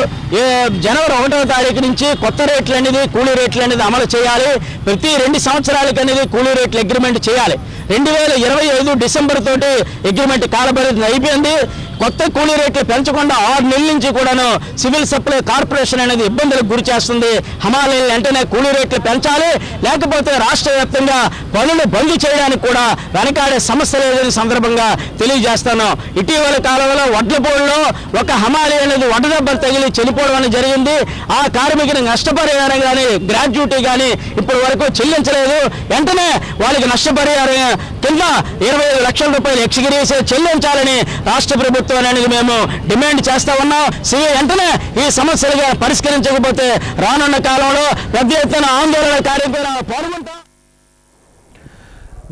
జనవరి 1వ తారీఖు నుంచి కొత్త రేట్లు అనేది, కూలీ రేట్లు అనేది అమలు చేయాలి. ప్రతి 2 సంవత్సరాలకి అనేది కూలీ రేట్లు అగ్రిమెంట్ చేయాలి. 2025 డిసెంబర్ తోటి అగ్రిమెంట్ కాలపరిమితి అయిపోయింది. కొత్త కూలీ రేట్లు పెంచకుండా 6 నెలల నుంచి కూడాను సివిల్ సప్లై కార్పొరేషన్ అనేది ఇబ్బందులకు గురి చేస్తుంది. హమాలీలు వెంటనే కూలీ రేట్లు పెంచాలి, లేకపోతే రాష్ట్ర వ్యాప్తంగా పనులు బంద్ చేయడానికి కూడా వెనకాడే సమస్య లేదని సందర్భంగా తెలియజేస్తాను. ఇటీవల కాలంలో వడ్లపూడిలో ఒక హమాలీ అనేది వడ్డదెబ్బలు తగిలి చనిపోవడం అనేది జరిగింది. ఆ కార్మికుని నష్టపరిహారం కానీ, గ్రాడ్యుటీ కానీ ఇప్పటి వరకు చెల్లించలేదు. వెంటనే వాళ్ళకి నష్టపరిహారం కింద 25 లక్షల రూపాయలు ఎక్స్గ్రేస్ చెల్లించాలని రాష్ట్ర ప్రభుత్వం అనేది మేము డిమాండ్ చేస్తా ఉన్నాం. వెంటనే ఈ సమస్యలుగా పరిష్కరించకపోతే రానున్న కాలంలో పెద్ద ఎత్తున ఆందోళన కార్యక్రమాలు పాల్గొంటాం.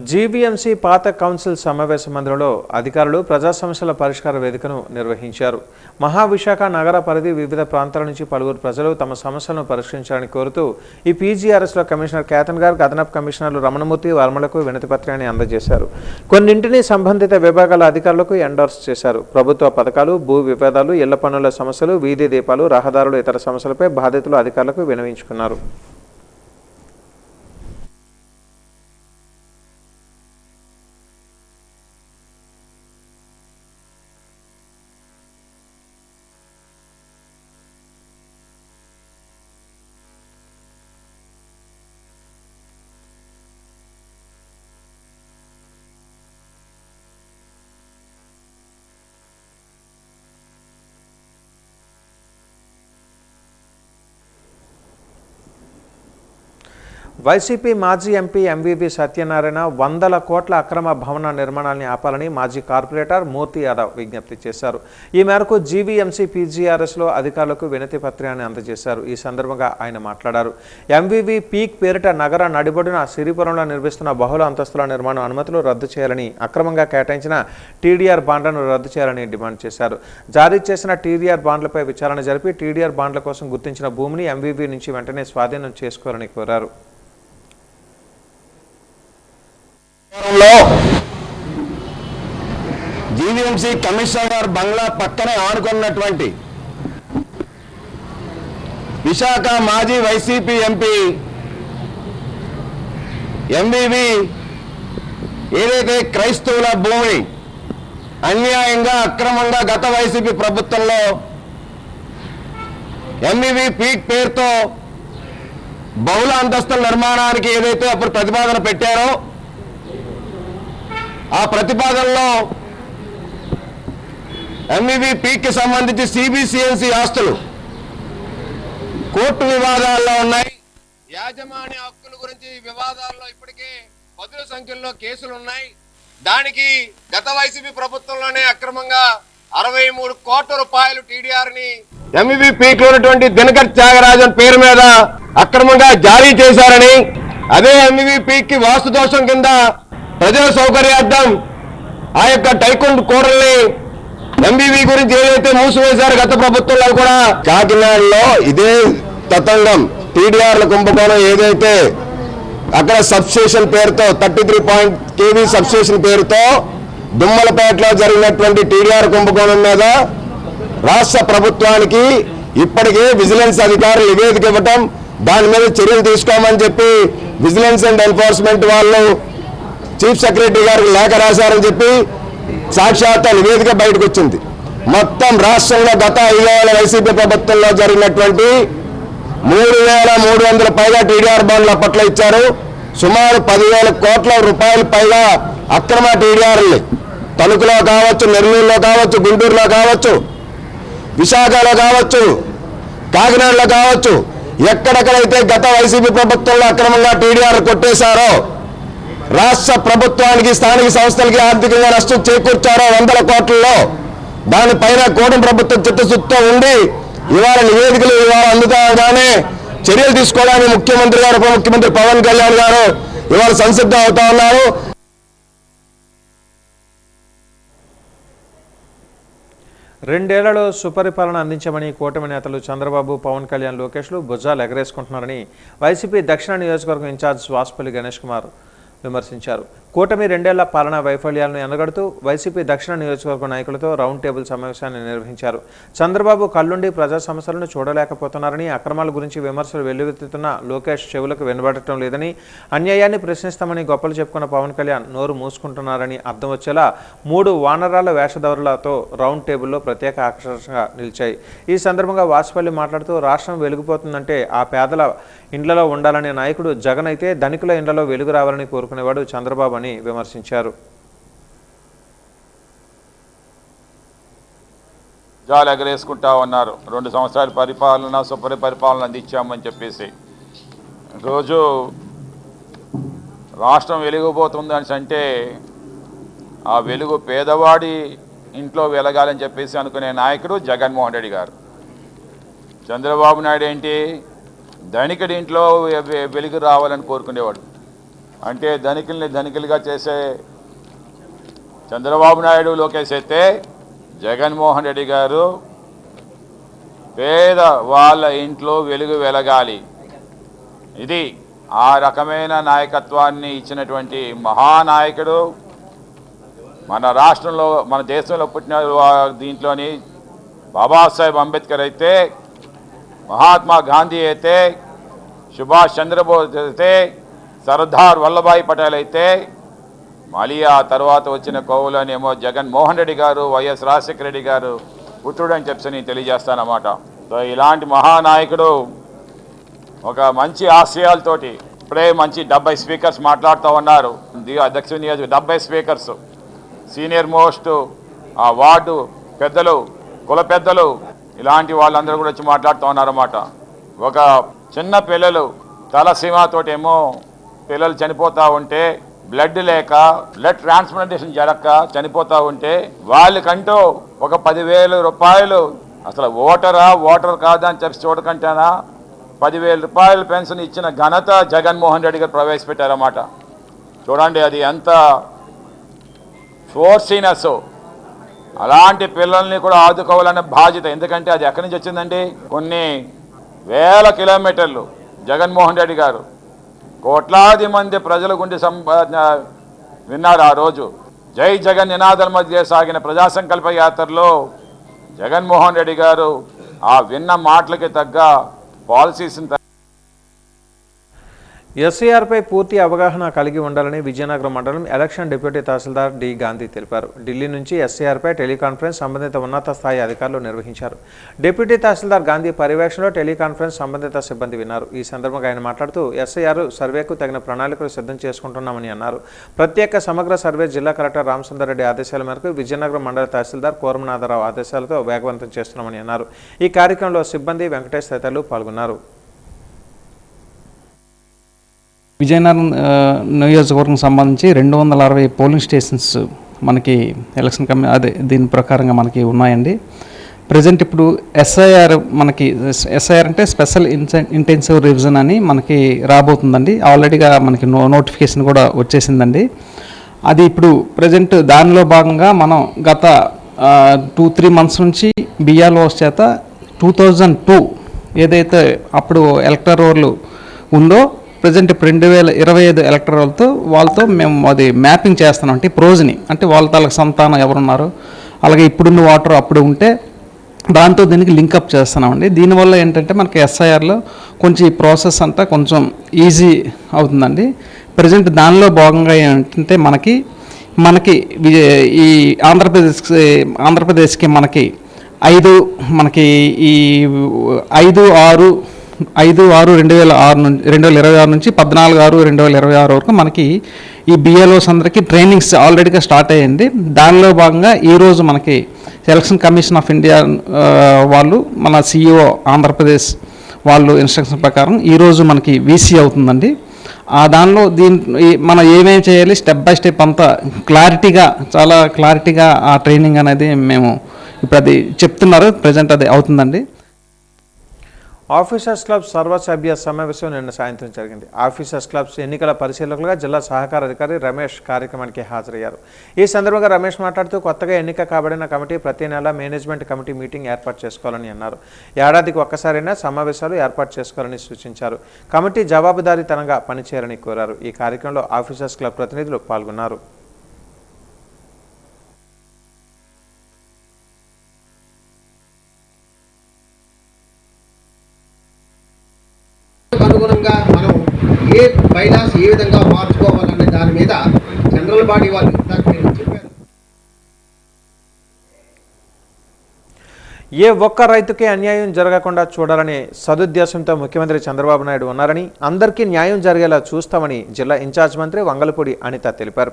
జీవీఎంసీ పాత కౌన్సిల్ సమావేశ మందిరంలో అధికారులు ప్రజా సమస్యల పరిష్కార వేదికను నిర్వహించారు. మహావిశాఖ నగర పరిధి వివిధ ప్రాంతాల నుంచి పలువురు ప్రజలు తమ సమస్యలను పరిష్కరించాలని కోరుతూ ఈ పీజీఆర్ఎస్లో కమిషనర్ కేతన్ గారు, అదనపు కమిషనర్లు రమణమూర్తి, వర్మలకు వినతి పత్రాన్ని అందజేశారు. కొన్నింటిని సంబంధిత విభాగాల అధికారులకు ఎండోర్స్ చేశారు. ప్రభుత్వ పథకాలు, భూ వివాదాలు, ఇళ్ల పనుల సమస్యలు, వీధి దీపాలు, రహదారులు, ఇతర సమస్యలపై బాధితులు అధికారులకు విన్నవించుకున్నారు. వైసీపీ మాజీ ఎంపీ ఎంవీవీ సత్యనారాయణ 100 కోట్ల అక్రమ భవన నిర్మాణాన్ని ఆపాలని మాజీ కార్పొరేటర్ మూర్తి యాదవ్ విజ్ఞప్తి చేశారు. ఈ మేరకు జీవీఎంసీ పీజీఆర్ఎస్లో అధికారులకు వినతి పత్రాన్ని అందజేశారు. ఈ సందర్భంగా ఆయన మాట్లాడారు. ఎంవీవీ పీక్ పేరిట నగర నడిబొడ్డున సిరిపురంలో నిర్మిస్తున్న బహుళ అంతస్తుల నిర్మాణ అనుమతులు రద్దు చేయాలని, అక్రమంగా కేటాయించిన టీడీఆర్ బాండ్లను రద్దు చేయాలని డిమాండ్ చేశారు. జారీ చేసిన టీడీఆర్ బాండ్లపై విచారణ జరిపి టీడీఆర్ బాండ్ల కోసం గుర్తించిన భూమిని ఎంవీవీ నుంచి వెంటనే స్వాధీనం చేసుకోవాలని కోరారు. జీవీఎంసీ కమిషనర్ గారు బంగ్లా పక్కనే ఆనుకున్నటువంటి విశాఖ మాజీ వైసీపీ ఎంపీ ఎంవీవీ ఏదైతే క్రైస్తవుల భూమిని అన్యాయంగా, అక్రమంగా గత వైసీపీ ప్రభుత్వంలో ఎంవీవీ పీక్ పేరుతో బహుళ అంతస్తుల నిర్మాణానికి ఏదైతే అప్పుడు ప్రతిపాదన పెట్టారో ఆ ప్రతిపాదనలో ఎంవీవీ పీక్కి సంబంధించి సిబిసిఎన్సి ఆస్తులు కోర్టు వివాదాల్లో ఉన్నాయి. యాజమాన్య హక్కుల గురించి వివాదాల్లో ఇప్పటికే 10 సంఖ్యలో కేసులు ఉన్నాయి. దానికి గత వైసీపీ ప్రభుత్వంలోనే అక్రమంగా 63 కోట్ల రూపాయలు టీడీఆర్ ని ఎంవీవీ పీక్ లో ఉన్నటువంటి దినకర్ త్యాగరాజన్ పేరు మీద అక్రమంగా జారీ చేశారని, అదే ఎంవీవీ పీక్ కి వాస్తు దోషం కింద ప్రజల సౌకర్యార్థం ఆ యొక్క టైకుండ్ కూడల్ని ఎంబీవీ గురించి ఏదైతే మూసివేశారు గత ప్రభుత్వంలో కూడా కాకినాడలో ఇదే తతంగం టీడీఆర్ల కుంభకోణం ఏదైతే అక్కడ సబ్స్టేషన్ పేరుతో 33 kV సబ్స్టేషన్ పేరుతో దుమ్మలపేటలో జరిగినటువంటి టీడీఆర్ కుంభకోణం మీద రాష్ట్ర ప్రభుత్వానికి ఇప్పటికే విజిలెన్స్ అధికారులు నివేదిక ఇవ్వటం, దాని మీద చర్యలు తీసుకోమని చెప్పి విజిలెన్స్ అండ్ ఎన్ఫోర్స్మెంట్ వాళ్ళు చీఫ్ సెక్రటరీ గారికి లేఖ రాశారని చెప్పి సాక్షాత్ నివేదిక బయటకు వచ్చింది. మొత్తం రాష్ట్రంలో గత 5 ఏళ్ల వైసీపీ ప్రభుత్వంలో జరిగినటువంటి 3,300 పైగా టీడీఆర్ బాండ్లు అప్పట్లో ఇచ్చారు. సుమారు 10,000 కోట్ల రూపాయలు పైగా అక్రమ టీడీఆర్ని తణుకులో కావచ్చు, నెల్లూరులో కావచ్చు, గుంటూరులో కావచ్చు, విశాఖలో కావచ్చు, కాకినాడలో కావచ్చు, ఎక్కడెక్కడైతే గత వైసీపీ ప్రభుత్వంలో అక్రమంగా టీడీఆర్ కొట్టేశారో, రాష్ట్ర ప్రభుత్వానికి స్థానిక సంస్థలకి ఆర్థికంగా నష్టం చేకూర్చారో 100 కోట్లలో, దానిపైన కూటమి ప్రభుత్వం చిత్తశుద్ధితో ఉండి ఇవాళ నివేదికలు ఇవాళ అందుతాగానే చర్యలు తీసుకోవడానికి ముఖ్యమంత్రి గారు, ఉప ముఖ్యమంత్రి పవన్ కళ్యాణ్ గారు ఇవాళ సంసిద్ధం అవుతా ఉన్నారు. రెండేళ్లలో సుపరిపాలన అందించమని కూటమి నేతలు చంద్రబాబు, పవన్ కళ్యాణ్, లోకేష్లు భుజాలు ఎగరేసుకుంటున్నారని వైసీపీ దక్షిణ నియోజకవర్గం ఇన్ఛార్జ్ వాసుపల్లి గణేష్ కుమార్ విమర్శించారు. కూటమి 2 ఏళ్ల పాలనా వైఫల్యాలను ఎనగడుతూ వైసీపీ దక్షిణ నియోజకవర్గ నాయకులతో రౌండ్ టేబుల్ సమావేశాన్ని నిర్వహించారు. చంద్రబాబు కళ్ళుండి ప్రజా సమస్యలను చూడలేకపోతున్నారని, అక్రమాల గురించి విమర్శలు వెల్లువెత్తుతున్న లోకేష్ చెవులకు వినబడటం లేదని, అన్యాయాన్ని ప్రశ్నిస్తామని గొప్పలు చెప్పుకున్న పవన్ కళ్యాణ్ నోరు మూసుకుంటున్నారని అర్థం వచ్చేలా 3 వానరాల వేషధరులతో రౌండ్ టేబుల్లో ప్రత్యేక ఆకర్షణగా నిలిచాయి. ఈ సందర్భంగా వాసుపల్లి మాట్లాడుతూ రాష్ట్రం వెలిగిపోతుందంటే ఆ పేదల ఇండ్లలో ఉండాలనే నాయకుడు జగన్ అయితే, ధనికుల ఇండ్లలో వెలుగు రావాలని కోరుకునేవాడు చంద్రబాబు అని విమర్శించారు. జాలు ఎగరేసుకుంటా ఉన్నారు. 2 సంవత్సరాల పరిపాలన, సుపరిపాలన అందించామని చెప్పేసి రోజు రాష్ట్రం వెలిగిపోతుంది అని అంటే ఆ వెలుగు పేదవాడి ఇంట్లో వెలగాలని చెప్పేసి అనుకునే నాయకుడు జగన్మోహన్ రెడ్డి గారు. చంద్రబాబు నాయుడు ఏంటి, ధనికుడి ఇంట్లో వెలుగు రావాలని కోరుకునేవాడు. అంటే ధనికుల్ని ధనికులుగా చేసే చంద్రబాబు నాయుడు, లోకేష్ అయితే, జగన్మోహన్ రెడ్డి గారు పేద వాళ్ళ ఇంట్లో వెలుగు వెలగాలి, ఇది ఆ రకమైన నాయకత్వాన్ని ఇచ్చినటువంటి మహానాయకుడు. మన రాష్ట్రంలో, మన దేశంలో పుట్టిన దీంట్లోని బాబాసాహెబ్ అంబేద్కర్ అయితే, మహాత్మా గాంధీ అయితే, సుభాష్ చంద్రబోస్ అయితే, సర్దార్ వల్లభాయ్ పటేల్ అయితే, మళ్ళీ ఆ తర్వాత వచ్చిన కోవులోనేమో జగన్మోహన్ రెడ్డి గారు, వైఎస్ రాజశేఖర రెడ్డి గారు పుత్రుడు అని చెప్పి నేను తెలియజేస్తానన్నమాట. సో ఇలాంటి మహానాయకుడు ఒక మంచి ఆశయాలతోటి ఇప్పుడే మంచి 70 స్పీకర్స్ మాట్లాడుతూ ఉన్నారు. అధ్యక్ష నియోజక 70 స్పీకర్స్, సీనియర్ మోస్ట్ ఆ వార్డు పెద్దలు, కుల పెద్దలు, ఇలాంటి వాళ్ళందరూ కూడా వచ్చి మాట్లాడుతూ ఉన్నారన్నమాట. ఒక చిన్న పిల్లలు తలసీమతోటేమో పిల్లలు చనిపోతూ ఉంటే, బ్లడ్ లేక, బ్లడ్ ట్రాన్స్ప్లాంటేషన్ జరగక చనిపోతూ ఉంటే, వాళ్ళకంటూ ఒక 10,000 రూపాయలు, అసలు ఓటర్ కాదా అని చెప్పి చూడకంటేనా 10,000 రూపాయలు పెన్షన్ ఇచ్చిన ఘనత జగన్మోహన్ రెడ్డి గారు ప్రవేశపెట్టారన్నమాట. చూడండి అది ఎంత ఫోర్సీనెస్. అలాంటి పిల్లల్ని కూడా ఆదుకోవాలనే బాధ్యత. ఎందుకంటే అది ఎక్కడి నుంచి వచ్చిందండి, కొన్ని వేల కిలోమీటర్లు జగన్మోహన్ రెడ్డి గారు కోట్లాది మంది ప్రజల గుండె విన్నారు ఆ రోజు. జై జగన్ నినాదాల మధ్య సాగిన ప్రజా సంకల్ప యాత్రలో జగన్మోహన్ రెడ్డి గారు ఆ విన్న మాటలకి తగ్గ పాలసీస్ని ఎస్ఐఆర్పై పూర్తి అవగాహన కలిగి ఉండాలని విజయనగరం మండలం ఎలక్షన్ డిప్యూటీ తహసీల్దార్ డి గాంధీ తెలిపారు. ఢిల్లీ నుంచి ఎస్ఐఆర్పై టెలికాన్ఫరెన్స్ సంబంధిత ఉన్నత స్థాయి అధికారులు నిర్వహించారు. డిప్యూటీ తహసీల్దార్ గాంధీ పర్యవేక్షణలో టెలికాన్ఫరెన్స్ సంబంధిత సిబ్బంది విన్నారు. ఈ సందర్భంగా ఆయన మాట్లాడుతూ ఎస్ఐఆర్ సర్వేకు తగిన ప్రణాళికలు సిద్ధం చేసుకుంటున్నామని అన్నారు. ప్రత్యేక సమగ్ర సర్వే జిల్లా కలెక్టర్ రామసుందర్ రెడ్డి ఆదేశాల మేరకు విజయనగరం మండల తహసీల్దార్ కోరమనాథరావు ఆదేశాలతో వేగవంతం చేస్తున్నామని అన్నారు. ఈ కార్యక్రమంలో సిబ్బంది, వెంకటేష్ తదితరులు పాల్గొన్నారు. విజయనగరం నియోజకవర్గం సంబంధించి 260 పోలింగ్ స్టేషన్స్ మనకి ఎలక్షన్ దీని ప్రకారంగా మనకి ఉన్నాయండి. ప్రజెంట్ ఇప్పుడు ఎస్ఐఆర్ అంటే స్పెషల్ ఇంటెన్సివ్ రివిజన్ అని మనకి రాబోతుందండి. ఆల్రెడీగా మనకి నోటిఫికేషన్ కూడా వచ్చేసిందండి. అది ఇప్పుడు ప్రజెంట్ దానిలో భాగంగా మనం గత 2-3 మంత్స్ నుంచి బిఆర్ఓస్ చేత 2002 ఏదైతే అప్పుడు ఎలక్టర్ రోల్ ఉందో ప్రజెంట్ ఇప్పుడు 2025 ఎలక్టర్ వాళ్ళతో మేము అది మ్యాపింగ్ చేస్తున్నాం. అంటే ప్రోజ్ని అంటే వాళ్ళ తాలకు సంతానం ఎవరున్నారు, అలాగే ఇప్పుడున్న వాటర్ అప్పుడు ఉంటే దాంతో దీనికి లింకప్ చేస్తున్నామండి. దీనివల్ల ఏంటంటే మనకి ఎస్ఐఆర్లో కొంచెం ఈ ప్రాసెస్ అంతా కొంచెం ఈజీ అవుతుందండి. ప్రజెంట్ దానిలో భాగంగా ఏంటంటే మనకి ఈ ఆంధ్రప్రదేశ్కి మనకి 5/6/2026 నుంచి 14/6/2026 వరకు మనకి ఈ బిఎల్ఓస్ అందరికీ ట్రైనింగ్స్ ఆల్రెడీగా స్టార్ట్ అయ్యింది. దానిలో భాగంగా ఈరోజు మనకి ఎలక్షన్ కమిషన్ ఆఫ్ ఇండియా వాళ్ళు మన సిఇఓ ఆంధ్రప్రదేశ్ వాళ్ళు ఇన్స్ట్రక్షన్ ప్రకారం ఈరోజు మనకి వీసీ అవుతుందండి. దానిలో మనం ఏమేమి చేయాలి స్టెప్ బై స్టెప్ అంతా చాలా క్లారిటీగా ఆ ట్రైనింగ్ అనేది మేము ఇప్పుడు అది చెప్తున్నారు. ప్రజెంట్ అది అవుతుందండి. ఆఫీసర్స్ క్లబ్ సర్వసభ్య సమావేశం నిన్న సాయంత్రం జరిగింది. ఆఫీసర్స్ క్లబ్స్ ఎన్నికల పరిశీలకులుగా జిల్లా సహకార అధికారి రమేష్ కార్యక్రమానికి హాజరయ్యారు. ఈ సందర్భంగా రమేష్ మాట్లాడుతూ కొత్తగా ఎన్నిక కాబడిన కమిటీ ప్రతి నెల మేనేజ్మెంట్ కమిటీ మీటింగ్ ఏర్పాటు చేసుకోవాలని అన్నారు. ఏడాదికి ఒక్కసారైనా సమావేశాలు ఏర్పాటు చేసుకోవాలని సూచించారు. కమిటీ జవాబుదారీతనంగా పనిచేయాలని కోరారు. ఈ కార్యక్రమంలో ఆఫీసర్స్ క్లబ్ ప్రతినిధులు పాల్గొన్నారు. అనుగుణంగా మనం ఏ బైలాస్ ఏ విధంగా మార్చుకోవాలనే దాని మీద జనరల్ బాడీ వాళ్ళు చెప్పారు. ఏ ఒక్క రైతుకే అన్యాయం జరగకుండా చూడాలనే సదుద్దేశంతో ముఖ్యమంత్రి చంద్రబాబు నాయుడు ఉన్నారని, అందరికీ న్యాయం జరిగేలా చూస్తామని జిల్లా ఇన్ఛార్జ్ మంత్రి వంగలపూడి అనిత తెలిపారు.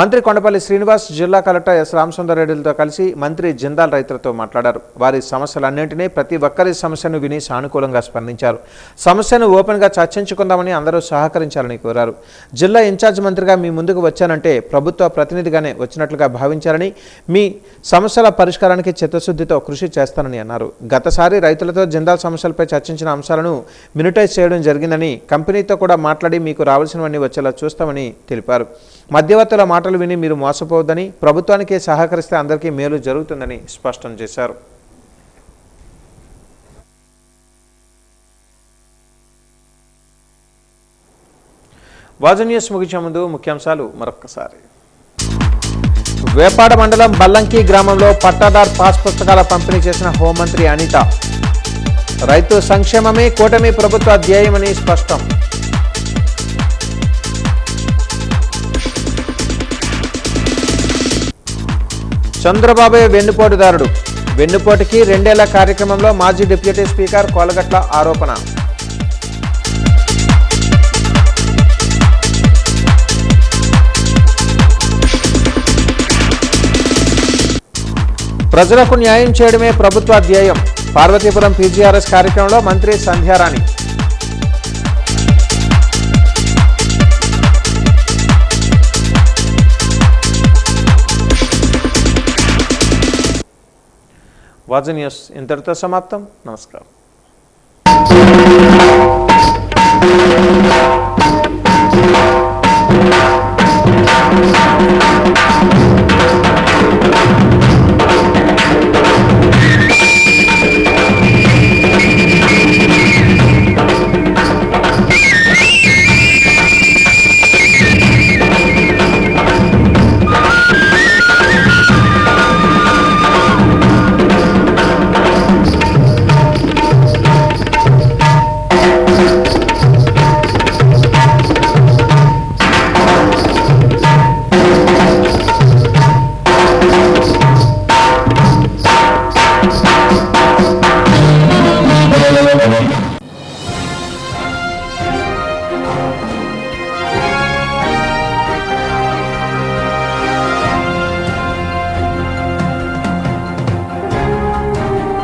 మంత్రి కొండపల్లి శ్రీనివాస్ జిల్లా కలెక్టర్ ఎస్ రామసుందర్రెడ్డిలతో కలిసి మంత్రి జిందాల్ రైతులతో మాట్లాడారు. వారి సమస్యలన్నింటినీ ప్రతి ఒక్కరి సమస్యను విని సానుకూలంగా స్పందించారు. సమస్యను ఓపెన్గా చర్చించుకుందామని అందరూ సహకరించాలని కోరారు. జిల్లా ఇన్ఛార్జ్ మంత్రిగా మీ ముందుకు వచ్చానంటే ప్రభుత్వ ప్రతినిధిగానే వచ్చినట్లుగా భావించాలని, మీ సమస్యల పరిష్కారానికి చిత్తశుద్ధితో కృషి చేస్తానని అన్నారు. గతసారి రైతులతో జిందాల్ సమస్యలపై చర్చించిన అంశాలను మినిటైజ్ చేయడం జరిగిందని, కంపెనీతో కూడా మాట్లాడి మీకు రావాల్సినవన్నీ వచ్చేలా చూస్తామని తెలిపారు. మధ్యవర్తుల మాటలు విని మీరు మోసపోవద్దని, ప్రభుత్వానికి సహకరిస్తే అందరికీ మేలు జరుగుతుందని స్పష్టం చేశారు. వాజు న్యూస్ ముగించే ముందు ముఖ్యాంశాలు మరొక్కసారి. వేపాడ మండలం బల్లంకి గ్రామంలో పట్టాదార్ పాస్ పుస్తకాల పంపిణీ చేసిన హోంమంత్రి అనిత. రైతు సంక్షేమమే కూటమి ప్రభుత్వ ధ్యేయమని స్పష్టం. చంద్రబాబే వెన్నుపోటుదారుడు. వెన్నుపోటుకి 2 ఏళ్ల కార్యక్రమంలో మాజీ డిప్యూటీ స్పీకర్ కోలగట్ల ఆరోపణ. ప్రజలకు న్యాయం చేయడమే ప్రభుత్వ ధ్యేయం. పార్వతీపురం పీజీఆర్ఎస్ కార్యక్రమంలో మంత్రి సంధ్యారాణి. వాజు న్యూస్ ఇంతటితో సమాప్తం. నమస్కారం.